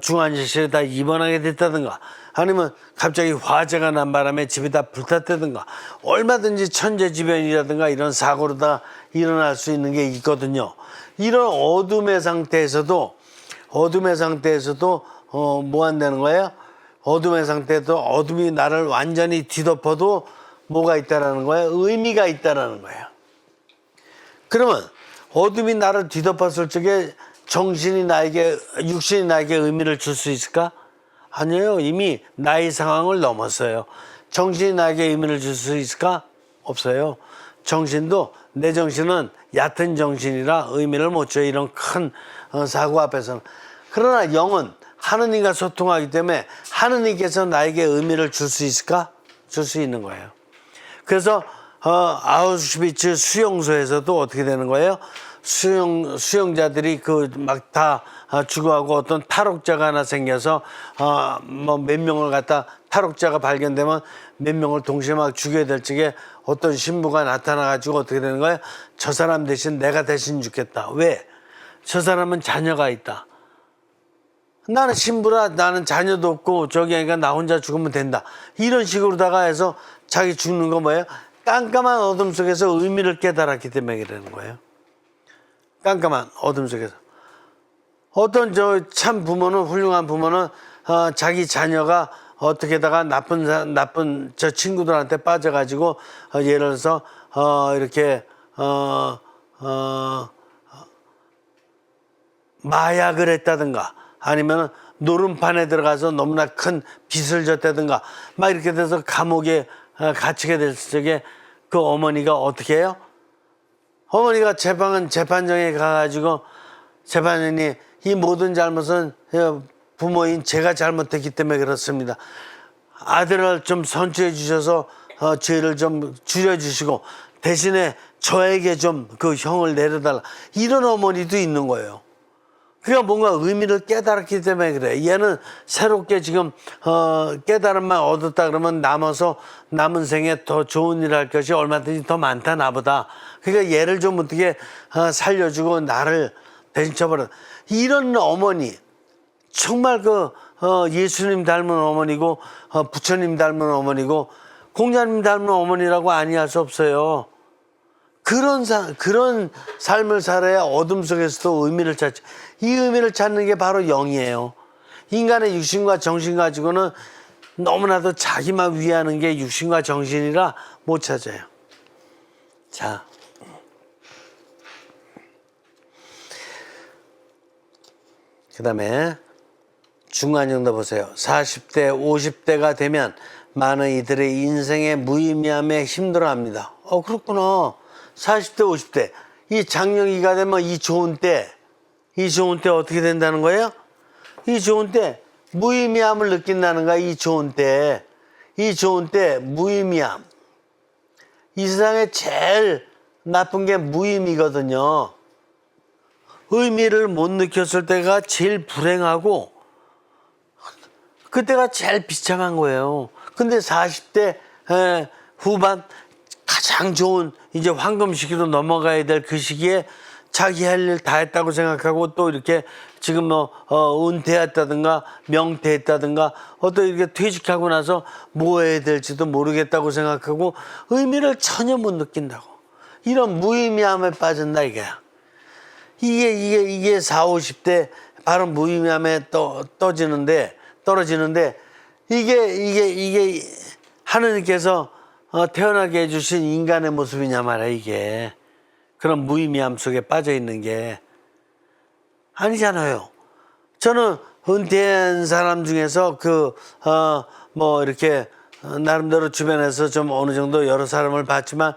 중환자실에 다 입원하게 됐다든가, 아니면 갑자기 화재가 난 바람에 집이 다 불탔다든가, 얼마든지 천재지변이라든가 이런 사고로다 일어날 수 있는 게 있거든요. 이런 어둠의 상태에서도 뭐 한다는 거예요? 어둠의 상태에도 어둠이 나를 완전히 뒤덮어도 뭐가 있다라는 거예요? 의미가 있다라는 거예요. 그러면 어둠이 나를 뒤덮었을 적에 육신이 나에게 의미를 줄 수 있을까? 아니에요. 이미 나의 상황을 넘었어요. 정신이 나에게 의미를 줄 수 있을까? 없어요. 내 정신은 얕은 정신이라 의미를 못 줘요. 이런 큰 사고 앞에서는. 그러나 영은 하느님과 소통하기 때문에 하느님께서 나에게 의미를 줄 수 있을까? 줄 수 있는 거예요. 그래서 아우슈비츠 수용소에서도 어떻게 되는 거예요? 수용자들이 막 다 죽어가고 어떤 탈옥자가 하나 생겨서 몇 명을 갖다 탈옥자가 발견되면 몇 명을 동시에 막 죽여야 될 적에 어떤 신부가 나타나가지고 어떻게 되는 거예요? 저 사람 대신 내가 대신 죽겠다. 왜? 저 사람은 자녀가 있다. 나는 신부라, 나는 자녀도 없고 그러니까 나 혼자 죽으면 된다. 이런 식으로다가 해서 자기 죽는 거 뭐예요? 깜깜한 어둠 속에서 의미를 깨달았기 때문에 그러는 거예요. 깜깜한 어둠 속에서. 어떤 참 부모는, 훌륭한 부모는 자기 자녀가 어떻게다가 나쁜 친구들한테 빠져가지고 예를 들어서 이렇게 마약을 했다든가, 아니면 노름판에 들어가서 너무나 큰 빚을 졌다든가 막 이렇게 돼서 감옥에 갇히게 됐을 적에 그 어머니가 어떻게 해요? 어머니가 재판정에 가가지고 재판장이 이 모든 잘못은 부모인 제가 잘못했기 때문에 그렇습니다. 아들을 좀 선처해 주셔서 죄를 좀 줄여주시고 대신에 저에게 좀 그 형을 내려달라. 이런 어머니도 있는 거예요. 그러니까 뭔가 의미를 깨달았기 때문에 그래. 얘는 새롭게 지금 깨달음만 얻었다 그러면 남아서 남은 생에 더 좋은 일을 할 것이 얼마든지 더 많다 나보다. 그러니까 얘를 좀 어떻게 살려주고 나를 대신 쳐버려. 이런 어머니 정말 예수님 닮은 어머니고 부처님 닮은 어머니고 공자님 닮은 어머니라고 아니할 수 없어요. 그런 삶을 살아야 어둠 속에서도 의미를 찾지. 이 의미를 찾는 게 바로 영이에요. 인간의 육신과 정신 가지고는 너무나도 자기만 위하는 게 육신과 정신이라 못 찾아요. 자, 그 다음에 중간 정도 보세요. 40대, 50대가 되면 많은 이들의 인생의 무의미함에 힘들어합니다. 그렇구나. 40대, 50대. 이 장년기가 되면 이 좋은 때 어떻게 된다는 거예요? 이 좋은 때 무의미함을 느낀다는 거야. 이 좋은 때 무의미함. 이 세상에 제일 나쁜 게 무의미거든요. 의미를 못 느꼈을 때가 제일 불행하고 그때가 제일 비참한 거예요. 근데 40대 후반 가장 좋은 이제 황금 시기로 넘어가야 될 그 시기에 자기 할 일 다 했다고 생각하고 또 이렇게 지금 은퇴했다든가 명퇴했다든가 또 이렇게 퇴직하고 나서 뭐 해야 될지도 모르겠다고 생각하고 의미를 전혀 못 느낀다고. 이런 무의미함에 빠진다 이거야. 이게 40, 50대 바로 무의미함에 떨어지는데 이게 하느님께서 태어나게 해주신 인간의 모습이냐 말이야. 이게 그런 무의미함 속에 빠져 있는 게 아니잖아요. 저는 은퇴한 사람 중에서 이렇게 나름대로 주변에서 좀 어느 정도 여러 사람을 봤지만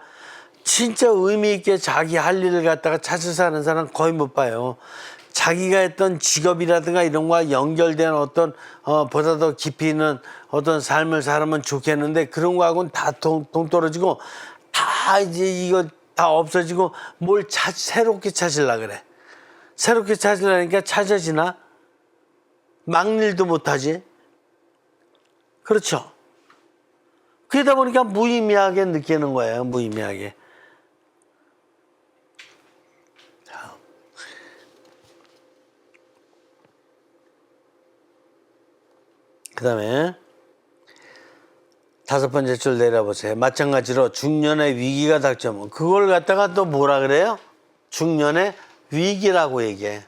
진짜 의미 있게 자기 할 일을 갖다가 찾아서 하는 사람 거의 못 봐요. 자기가 했던 직업이라든가 이런 거와 연결된 어떤 보다 더 깊이 있는 어떤 삶을 살면 좋겠는데 그런 거하고는 다 동떨어지고 다 이제 이거 다 없어지고 뭘 새롭게 찾으려 그래. 새롭게 찾으려니까 찾아지나? 막일도 못하지. 그렇죠. 그러다 보니까 무의미하게 느끼는 거예요. 무의미하게. 그 다음에 5번째 줄 내려보세요. 마찬가지로 중년의 위기가 닥쳐오면 그걸 갖다가 또 뭐라 그래요? 중년의 위기라고 얘기해.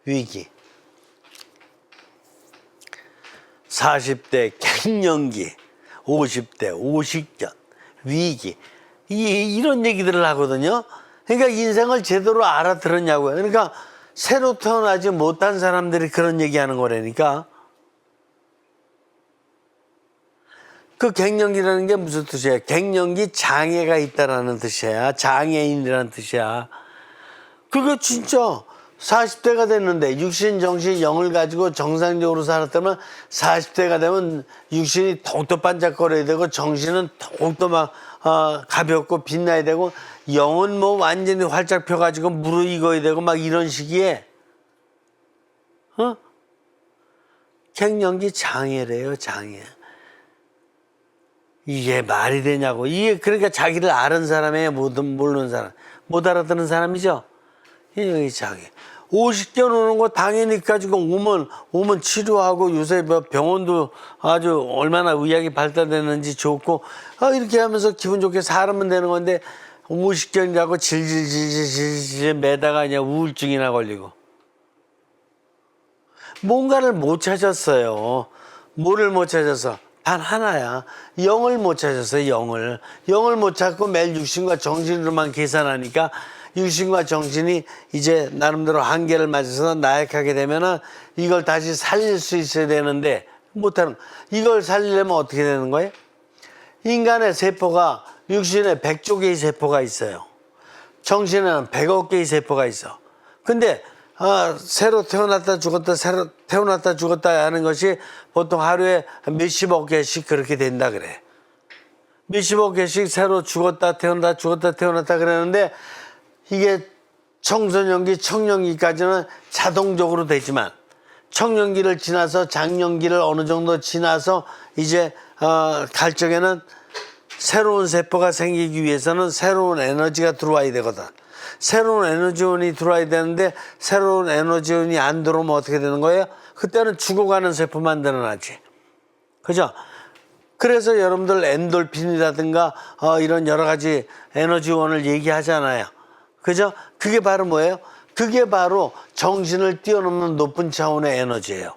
위기. 40대 갱년기, 50대 오식견, 위기. 이런 얘기들을 하거든요. 그러니까 인생을 제대로 알아들었냐고요. 그러니까 새로 태어나지 못한 사람들이 그런 얘기하는 거라니까. 그 갱년기라는 게 무슨 뜻이야? 갱년기 장애가 있다라는 뜻이야. 장애인이라는 뜻이야. 그거 진짜 40대가 됐는데 육신, 정신, 영을 가지고 정상적으로 살았다면 40대가 되면 육신이 더욱더 반짝거려야 되고 정신은 더욱더 막 가볍고 빛나야 되고 영은 완전히 활짝 펴가지고 무르익어야 되고 막 이런 시기에 갱년기 장애래요. 장애. 이게 말이 되냐고. 이게 그러니까 자기를 아는 사람에 모르는 사람, 못 알아듣는 사람이죠. 이게 장애. 50견 오는 거 당연히 가지고 오면 치료하고 요새 병원도 아주 얼마나 의학이 발달됐는지 좋고 이렇게 하면서 기분 좋게 살면 되는 건데 50견이라고 질질질질 매다가 그냥 우울증이나 걸리고 뭔가를 못 찾았어요. 뭐를 못 찾아서? 단 하나야. 영을 못 찾았어요. 영을 못 찾고 매일 육신과 정신으로만 계산하니까 육신과 정신이 이제 나름대로 한계를 맞아서 나약하게 되면은 이걸 다시 살릴 수 있어야 되는데 못하는, 이걸 살리려면 어떻게 되는 거예요? 인간의 세포가 육신에 100조 개의 세포가 있어요. 정신에는 100억 개의 세포가 있어. 근데 새로 태어났다 죽었다 새로 태어났다 죽었다 하는 것이 보통 하루에 몇십억 개씩 그렇게 된다 그래. 몇십억 개씩 새로 죽었다 태어났다 죽었다 태어났다 그러는데 이게 청소년기 청년기까지는 자동적으로 되지만 청년기를 지나서 장년기를 어느 정도 지나서 이제 갈 적에는 새로운 세포가 생기기 위해서는 새로운 에너지가 들어와야 되거든. 새로운 에너지원이 들어와야 되는데 새로운 에너지원이 안 들어오면 어떻게 되는 거예요? 그때는 죽어가는 세포만 늘어나지. 그죠? 그래서 여러분들 엔돌핀이라든가 이런 여러 가지 에너지원을 얘기하잖아요. 그죠? 그게 바로 뭐예요? 그게 바로 정신을 뛰어넘는 높은 차원의 에너지예요.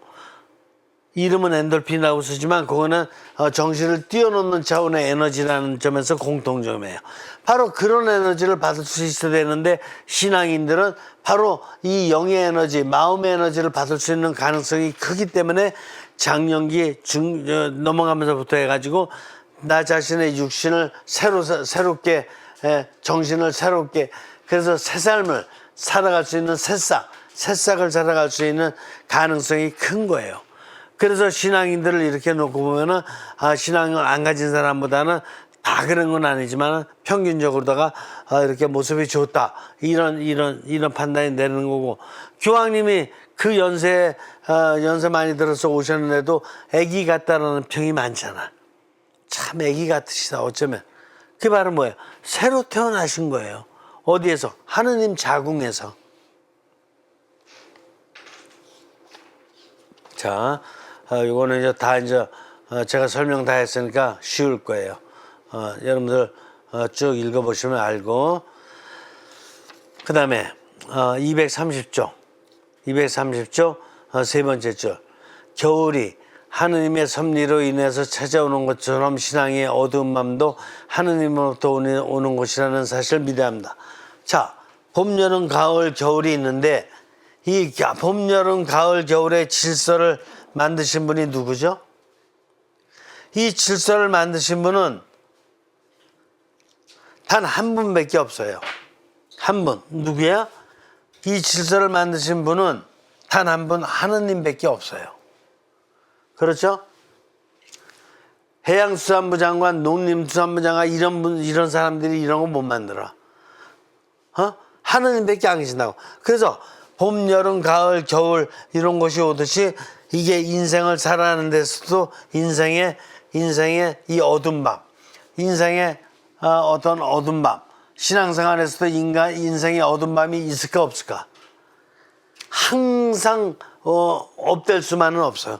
이름은 엔돌핀이라고 쓰지만 그거는 정신을 뛰어넘는 차원의 에너지라는 점에서 공통점이에요. 바로 그런 에너지를 받을 수 있어야 되는데 신앙인들은 바로 이 영의 에너지, 마음의 에너지를 받을 수 있는 가능성이 크기 때문에 장년기 넘어가면서부터 해가지고 나 자신의 육신을 새롭게 정신을 새롭게 그래서 새 삶을 살아갈 수 있는 새싹을 살아갈 수 있는 가능성이 큰 거예요. 그래서 신앙인들을 이렇게 놓고 보면은 신앙을 안 가진 사람보다는 다 그런 건 아니지만 평균적으로다가 이렇게 모습이 좋다 이런 판단이 내리는 거고 교황님이 그 연세 많이 들어서 오셨는데도 애기 같다라는 평이 많잖아. 참 애기 같으시다 어쩌면. 그게 바로 뭐예요? 새로 태어나신 거예요. 어디에서? 하느님 자궁에서. 자, 이거는 이제 다 제가 설명 다 했으니까 쉬울 거예요. 여러분들 쭉 읽어보시면 알고. 그 다음에 230조 세 번째 줄. 겨울이 하느님의 섭리로 인해서 찾아오는 것처럼 신앙의 어두운 마음도 하느님으로부터 오는 것이라는 사실을 믿어야 합니다. 자, 봄, 여름, 가을, 겨울이 있는데 이 봄, 여름, 가을, 겨울의 질서를 만드신 분이 누구죠? 이 질서를 만드신 분은 단 한 분밖에 없어요. 한 분. 누구야? 이 질서를 만드신 분은 단 한 분, 하느님밖에 없어요. 그렇죠? 해양수산부 장관, 농림수산부 장관 이런 사람들이 이런 거 못 만들어. 하느님밖에 안 계신다고. 그래서 봄, 여름, 가을, 겨울 이런 것이 오듯이 이게 인생을 살아가는 데서도 인생의 이 어두운 밤, 인생의 어떤 어두운 밤, 신앙생활에서도 인생의 어두운 밤이 있을까 없을까? 항상 업될 수만은 없어요.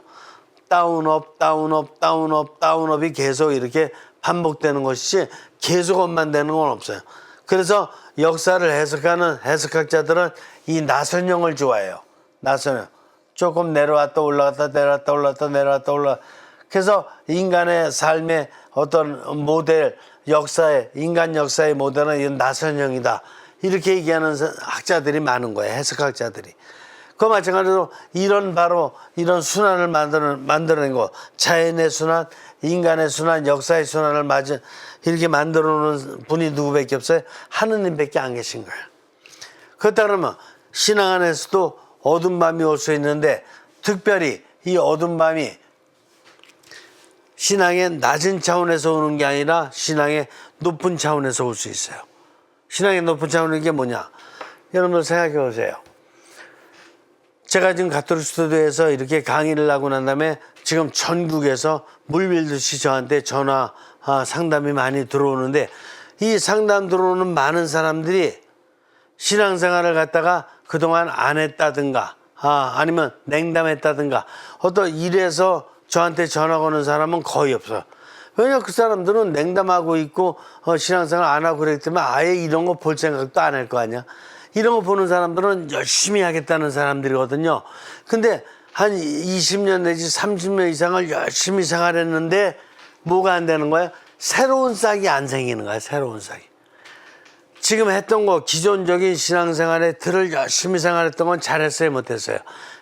다운업, 다운업, 다운업, 다운업이 계속 이렇게 반복되는 것이지 계속 업만 되는 건 없어요. 그래서 역사를 해석하는 해석학자들은 이 나선형을 좋아해요. 나선형. 조금 내려왔다 올라갔다 내려왔다 올라갔다 내려왔다 올라. 그래서 인간의 삶의 어떤 모델 인간 역사의 모델은 이 나선형이다. 이렇게 얘기하는 학자들이 많은 거예요. 해석학자들이. 그 마찬가지로 이런 순환을 만들어낸 거. 자연의 순환, 인간의 순환, 역사의 순환을 이렇게 만들어 놓은 분이 누구밖에 없어요? 하느님밖에 안 계신 거예요. 그렇다 그러면 신앙 안에서도 어두운 밤이 올 수 있는데 특별히 이 어두운 밤이 신앙의 낮은 차원에서 오는 게 아니라 신앙의 높은 차원에서 올 수 있어요. 신앙의 높은 차원인 게 뭐냐? 여러분들 생각해 보세요. 제가 지금 가톨릭 스튜디오에서 이렇게 강의를 하고 난 다음에 지금 전국에서 물밀듯이 저한테 전화 상담이 많이 들어오는데 이 상담 들어오는 많은 사람들이 신앙생활을 갖다가 그동안 안 했다든가 아니면 냉담했다든가 어떤 일에서 저한테 전화가 오는 사람은 거의 없어요. 왜냐면 그 사람들은 냉담하고 있고 신앙생활 안 하고 그랬기 때문에 아예 이런 거 볼 생각도 안 할 거 아니야. 이런 거 보는 사람들은 열심히 하겠다는 사람들이거든요. 근데 한 20년 내지 30년 이상을 열심히 생활했는데 뭐가 안 되는 거야? 새로운 싹이 안 생기는 거야. 새로운 싹이. 지금 했던 거 기존적인 신앙생활에 들을 열심히 생활했던 건 잘했어요, 못했어요?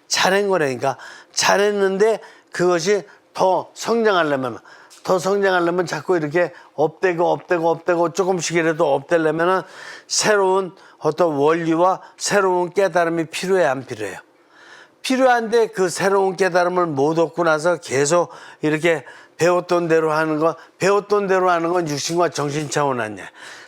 잘한 거라니까. 잘했는데 그것이 더 성장하려면 자꾸 이렇게 업되고 조금씩이라도 업되려면은 새로운 어떤 원리와 새로운 깨달음이 필요해, 안 필요해요? 필요한데 그 새로운 깨달음을 못 얻고 나서 계속 이렇게 배웠던 대로 하는 건 육신과 정신 차원 아니야.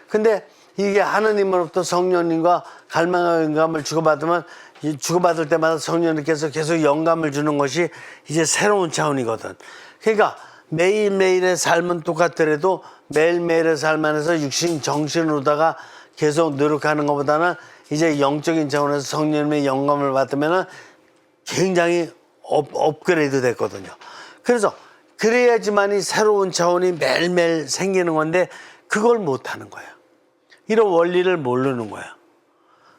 근데 이게 하느님으로부터 성령님과 갈망의 영감을 주고받을 때마다 성령님께서 계속 영감을 주는 것이 이제 새로운 차원이거든. 그러니까 매일매일의 삶은 똑같더라도 매일매일의 삶 안에서 육신, 정신으로다가 계속 노력하는 것보다는 이제 영적인 차원에서 성령님의 영감을 받으면은 굉장히 업그레이드 됐거든요. 그래서 그래야지만이 새로운 차원이 매일매일 생기는 건데 그걸 못하는 거예요. 이런 원리를 모르는 거예요.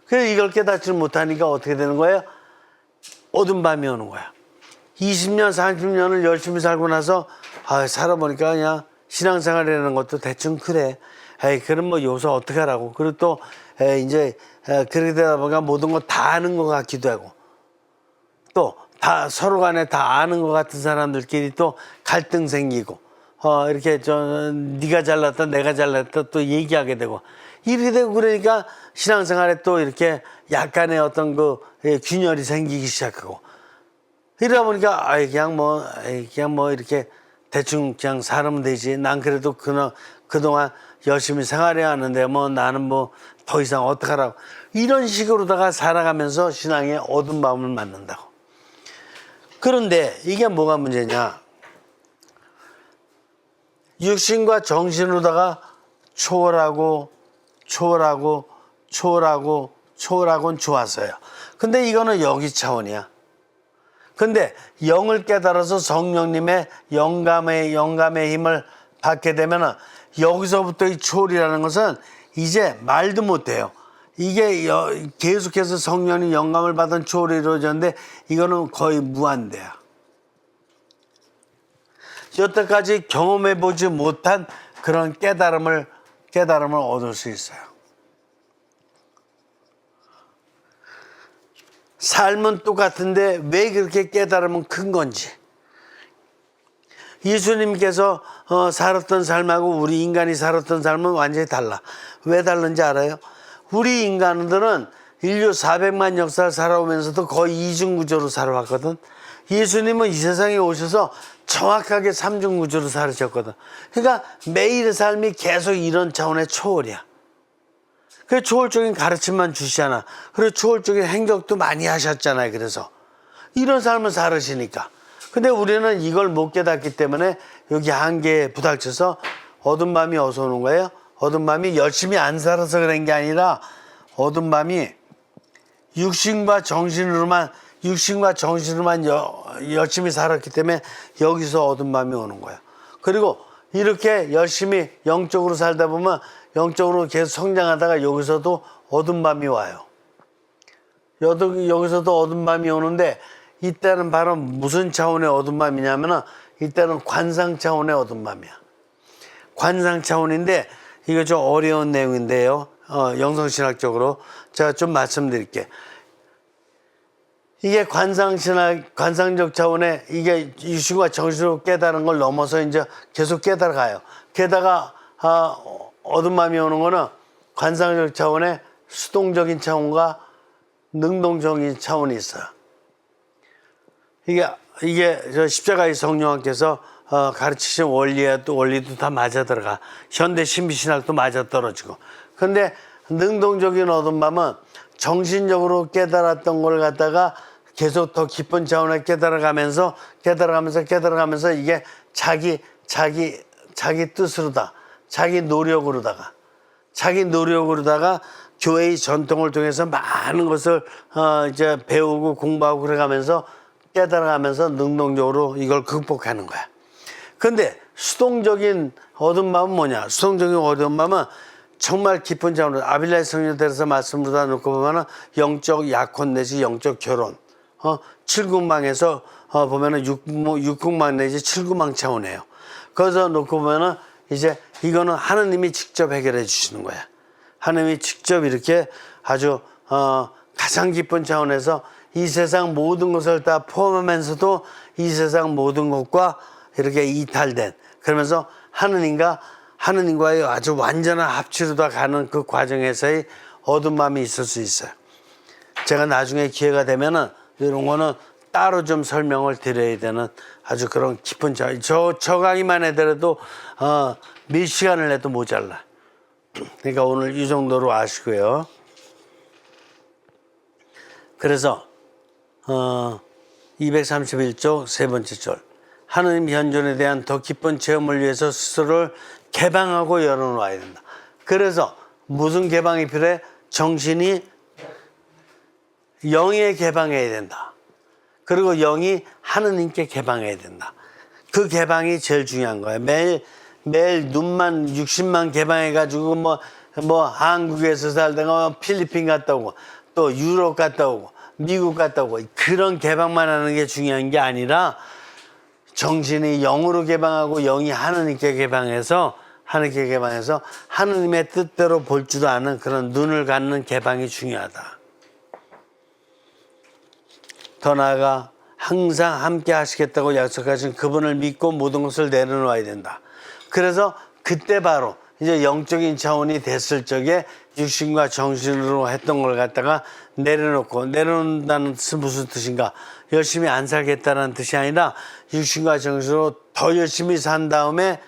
그래서 이걸 깨닫지 못하니까 어떻게 되는 거예요? 어두운 밤이 오는 거야. 20년, 30년을 열심히 살고 나서 살아보니까 그냥 신앙생활이라는 것도 대충 그래. 그럼 뭐 요새 어떻게 하라고. 그리고 또 이제 그렇게 되다 보니까 모든 거 다 아는 것 같기도 하고 또 다 서로 간에 다 아는 것 같은 사람들끼리 또 갈등 생기고 이렇게 네가 잘났다 내가 잘났다 또 얘기하게 되고 이렇게 되고 그러니까 신앙생활에 또 이렇게 약간의 어떤 그 균열이 생기기 시작하고 이러다 보니까 그냥 뭐 이렇게 대충 그냥 살면 되지. 난 그래도 그동안 열심히 생활해 왔는데 뭐 나는 뭐 더 이상 어떡하라고. 이런 식으로다가 살아가면서 신앙의 어두운 마음을 만난다고. 그런데 이게 뭐가 문제냐. 육신과 정신으로다가 초월하고는 좋았어요. 근데 이거는 여기 차원이야. 근데 영을 깨달아서 성령님의 영감의 힘을 받게 되면은 여기서부터 이 초월이라는 것은 이제 말도 못해요. 이게 계속해서 성령이 영감을 받은 초월이 이루어졌는데 이거는 거의 무한대야. 여태까지 경험해보지 못한 그런 깨달음을 얻을 수 있어요. 삶은 똑같은데 왜 그렇게 깨달음은 큰 건지. 예수님께서 살았던 삶하고 우리 인간이 살았던 삶은 완전히 달라. 왜 다른지 알아요? 우리 인간들은 인류 400만 역사를 살아오면서도 거의 이중구조로 살아왔거든. 예수님은 이 세상에 오셔서 정확하게 삼중구조로 살으셨거든. 그러니까 매일의 삶이 계속 이런 차원의 초월이야. 그래서 초월적인 가르침만 주시잖아. 그리고 초월적인 행적도 많이 하셨잖아요. 그래서 이런 삶을 살으시니까. 근데 우리는 이걸 못 깨닫기 때문에 여기 한계에 부닥쳐서 어두운 밤이 어서 오는 거예요. 어두운 밤이 열심히 안 살아서 그런 게 아니라 어두운 밤이 육신과 정신으로만 열심히 살았기 때문에 여기서 어두운 밤이 오는 거예요. 그리고 이렇게 열심히 영적으로 살다 보면 영적으로 계속 성장하다가 여기서도 어두운 밤이 와요. 여기서도 어두운 밤이 오는데 이때는 바로 무슨 차원의 어두운 밤이냐면은 이때는 관상 차원의 어두운 밤이야. 관상 차원인데 이거 좀 어려운 내용인데요. 영성신학적으로 제가 좀 말씀드릴게. 이게 관상적 차원의 이게 육신과 정신으로 깨달은 걸 넘어서 이제 계속 깨달아가요. 게다가 어두운 밤이 오는 거는 관상적 차원의 수동적인 차원과 능동적인 차원이 있어요. 이게 저 십자가의 성령께서 가르치신 원리도 다 맞아 들어가. 현대 신비신학도 맞아 떨어지고. 근데 능동적인 어두운 밤은 정신적으로 깨달았던 걸 갖다가 계속 더 깊은 차원에 깨달아가면서 이게 자기 뜻으로다. 자기 노력으로다가 교회의 전통을 통해서 많은 것을 이제 배우고 공부하고 그래가면서 깨달아가면서 능동적으로 이걸 극복하는 거야. 근데 수동적인 어두운 마음은 뭐냐? 수동적인 어두운 마음은 정말 깊은 차원으로 아빌라의 성령께서 말씀으로 다 놓고 보면은 영적 약혼 내지 영적 결혼. 칠궁망에서 보면은 육궁망 내지 칠궁망 차원이에요. 거기서 놓고 보면은 이제 이거는 하느님이 직접 해결해 주시는 거야. 하나님이 직접 이렇게 아주 가장 깊은 차원에서 이 세상 모든 것을 다 포함하면서도 이 세상 모든 것과 이렇게 이탈된, 그러면서 하느님과의 아주 완전한 합치로다 가는 그 과정에서의 어두운 마음이 있을 수 있어요. 제가 나중에 기회가 되면은 이런 거는 따로 좀 설명을 드려야 되는 아주 그런 깊은 저 강의만 해더라도 몇 시간을 해도 모자라. 그러니까 오늘 이 정도로 아시고요. 그래서 231쪽 세 번째 절, 하느님 현존에 대한 더 깊은 체험을 위해서 스스로를 개방하고 열어놓아야 된다. 그래서 무슨 개방이 필요해? 정신이 영에 개방해야 된다. 그리고 영이 하느님께 개방해야 된다. 그 개방이 제일 중요한 거예요. 매일 눈만 60만 개방해가지고 뭐 한국에서 살다가 필리핀 갔다 오고 또 유럽 갔다 오고 미국 갔다 오고 그런 개방만 하는 게 중요한 게 아니라 정신이 영으로 개방하고 영이 하느님께 개방해서 하느님의 뜻대로 볼 줄도 아는 그런 눈을 갖는 개방이 중요하다. 더 나아가 항상 함께 하시겠다고 약속하신 그분을 믿고 모든 것을 내려놓아야 된다. 그래서 그때 바로 이제 영적인 차원이 됐을 적에 육신과 정신으로 했던 걸 갖다가 내려놓는다는 뜻은 무슨 뜻인가? 열심히 안 살겠다는 뜻이 아니라 육신과 정신으로 더 열심히 산 다음에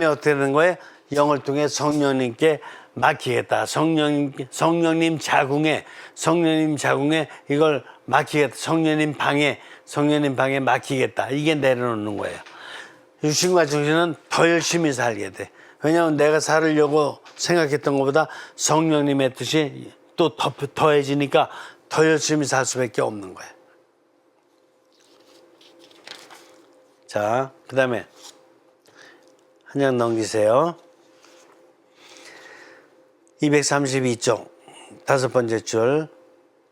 어떻게 되는 거예요? 영을 통해 성령님께 맡기겠다. 성령님 자궁에 이걸 맡기겠다. 성령님 방에 맡기겠다. 이게 내려놓는 거예요. 육신과 정신은 더 열심히 살게 돼. 왜냐하면 내가 살으려고 생각했던 것보다 성령님의 뜻이 또 더해지니까 더 열심히 살 수밖에 없는 거예요. 자, 그 다음에 한 장 넘기세요. 232쪽 다섯 번째 줄,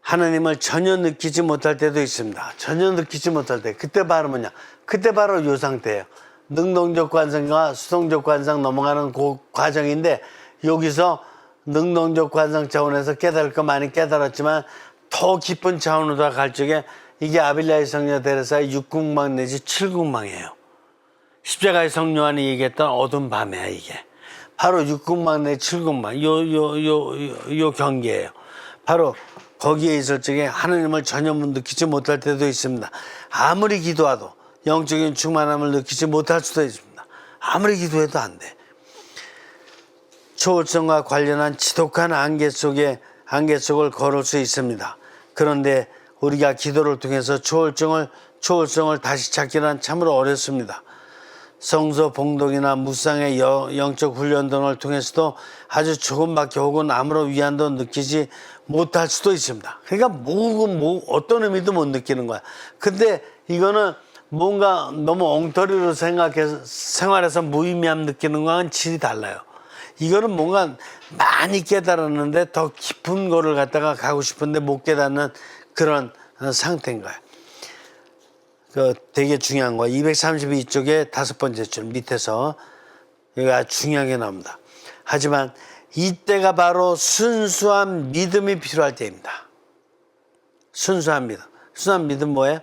하나님을 전혀 느끼지 못할 때도 있습니다. 전혀 느끼지 못할 때, 그때 바로 뭐냐? 그때 바로 요 상태예요. 능동적 관상과 수동적 관상 넘어가는 그 과정인데, 여기서 능동적 관상 차원에서 깨달을 거 많이 깨달았지만 더 깊은 차원으로 갈 적에 이게 아빌라의 성녀 데레사의 6궁망 내지 7궁망이에요. 십자가의 성요한이 얘기했던 어두운 밤이야. 이게 바로 6궁망 내지 7궁망 요 경계예요. 바로 거기에 있을 적에 하나님을 전혀 느끼지 못할 때도 있습니다. 아무리 기도해도 영적인 충만함을 느끼지 못할 수도 있습니다. 아무리 기도해도 안 돼. 초월성과 관련한 지독한 안개 속을 걸을 수 있습니다. 그런데 우리가 기도를 통해서 초월성을 다시 찾기는 참으로 어렵습니다. 성서 봉독이나 묵상의 영적 훈련 등을 통해서도 아주 조금밖에 혹은 아무런 위안도 느끼지 못할 수도 있습니다. 그러니까 어떤 의미도 못 느끼는 거야. 근데 이거는 뭔가 너무 엉터리로 생활해서 무의미함 느끼는 거와는 질이 달라요. 이거는 뭔가 많이 깨달았는데 더 깊은 거를 갖다가 가고 싶은데 못 깨닫는 그런 상태인 거야. 되게 중요한 거 232쪽에 다섯 번째 줄 밑에서 여기가 중요하게 나옵니다. 하지만 이때가 바로 순수한 믿음이 필요할 때입니다. 순수한 믿음 뭐예요?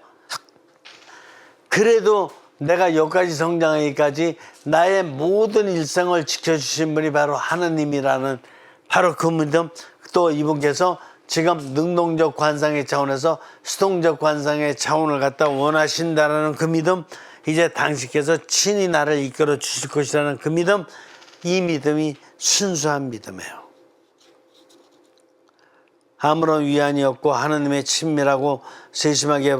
그래도 내가 여기까지 성장하기까지 나의 모든 일상을 지켜주신 분이 바로 하느님이라는 바로 그 믿음, 또 이분께서 지금 능동적 관상의 차원에서 수동적 관상의 차원을 갖다 원하신다라는 그 믿음, 이제 당신께서 친히 나를 이끌어 주실 것이라는 그 믿음, 이 믿음이 순수한 믿음이에요. 아무런 위안이 없고 하느님의 친밀하고 세심하게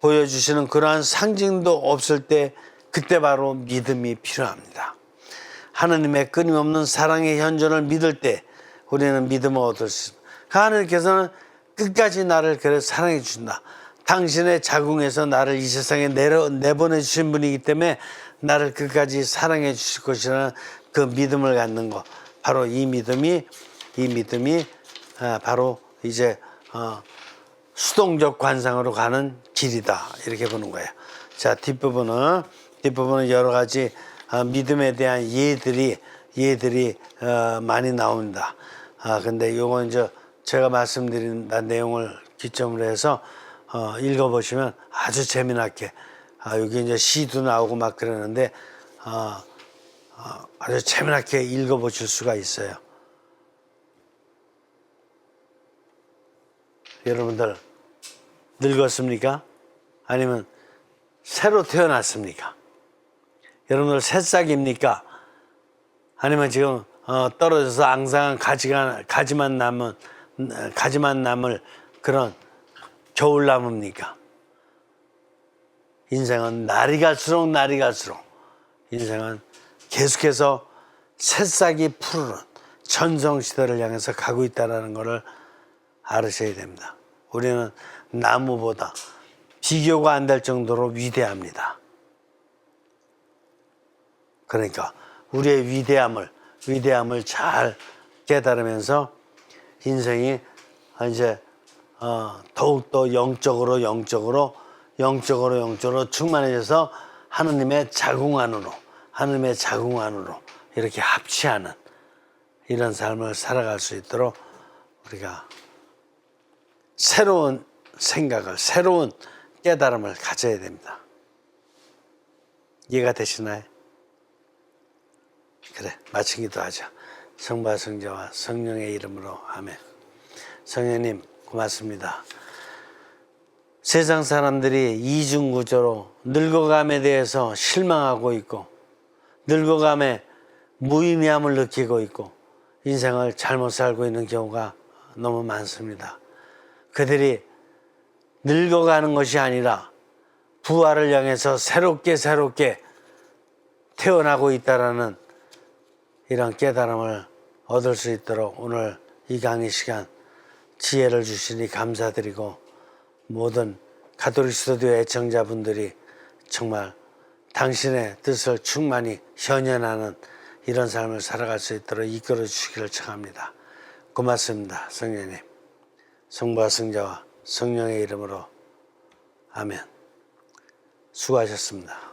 보여주시는 그러한 상징도 없을 때, 그때 바로 믿음이 필요합니다. 하느님의 끊임없는 사랑의 현존을 믿을 때 우리는 믿음을 얻을 수 있습니다. 하느님께서는 끝까지 나를 그래 사랑해 주신다. 당신의 자궁에서 나를 이 세상에 내보내 주신 분이기 때문에 나를 끝까지 사랑해 주실 것이라는 그 믿음을 갖는 것, 바로 이 믿음이 바로 이제 수동적 관상으로 가는 길이다, 이렇게 보는 거예요. 자, 뒷부분은 여러 가지 믿음에 대한 예들이 예들이 많이 나옵니다. 근데 요건 이제 제가 말씀드린 내용을 기점으로 해서 읽어보시면 아주 재미나게 여기 이제 시도 나오고 막 그러는데 아주 재미나게 읽어보실 수가 있어요. 여러분들 늙었습니까? 아니면 새로 태어났습니까? 여러분들 새싹입니까? 아니면 지금 떨어져서 앙상한 가지만 남을 그런 겨울나무입니까? 인생은 날이 갈수록 인생은 계속해서 새싹이 푸르는 전성시대를 향해서 가고 있다는 것을 알으셔야 됩니다. 우리는 나무보다 비교가 안 될 정도로 위대합니다. 그러니까 우리의 위대함을 잘 깨달으면서 인생이 이제 더욱더 영적으로 충만해져서 하느님의 자궁 안으로 이렇게 합치하는 이런 삶을 살아갈 수 있도록 우리가 새로운 생각을, 새로운 깨달음을 가져야 됩니다. 이해가 되시나요? 그래, 마친 기도하자. 성부와 성자와 성령의 이름으로 아멘. 성령님 고맙습니다. 세상 사람들이 이중구조로 늙어감에 대해서 실망하고 있고 늙어감에 무의미함을 느끼고 있고 인생을 잘못 살고 있는 경우가 너무 많습니다. 그들이 늙어가는 것이 아니라 부활을 향해서 새롭게 태어나고 있다라는 이런 깨달음을 얻을 수 있도록 오늘 이 강의 시간 지혜를 주시니 감사드리고 모든 가톨릭 스튜디오 애청자분들이 정말 당신의 뜻을 충만히 현현하는 이런 삶을 살아갈 수 있도록 이끌어 주시기를 청합니다. 고맙습니다. 성령님. 성부와 성자와 성령의 이름으로 아멘. 수고하셨습니다.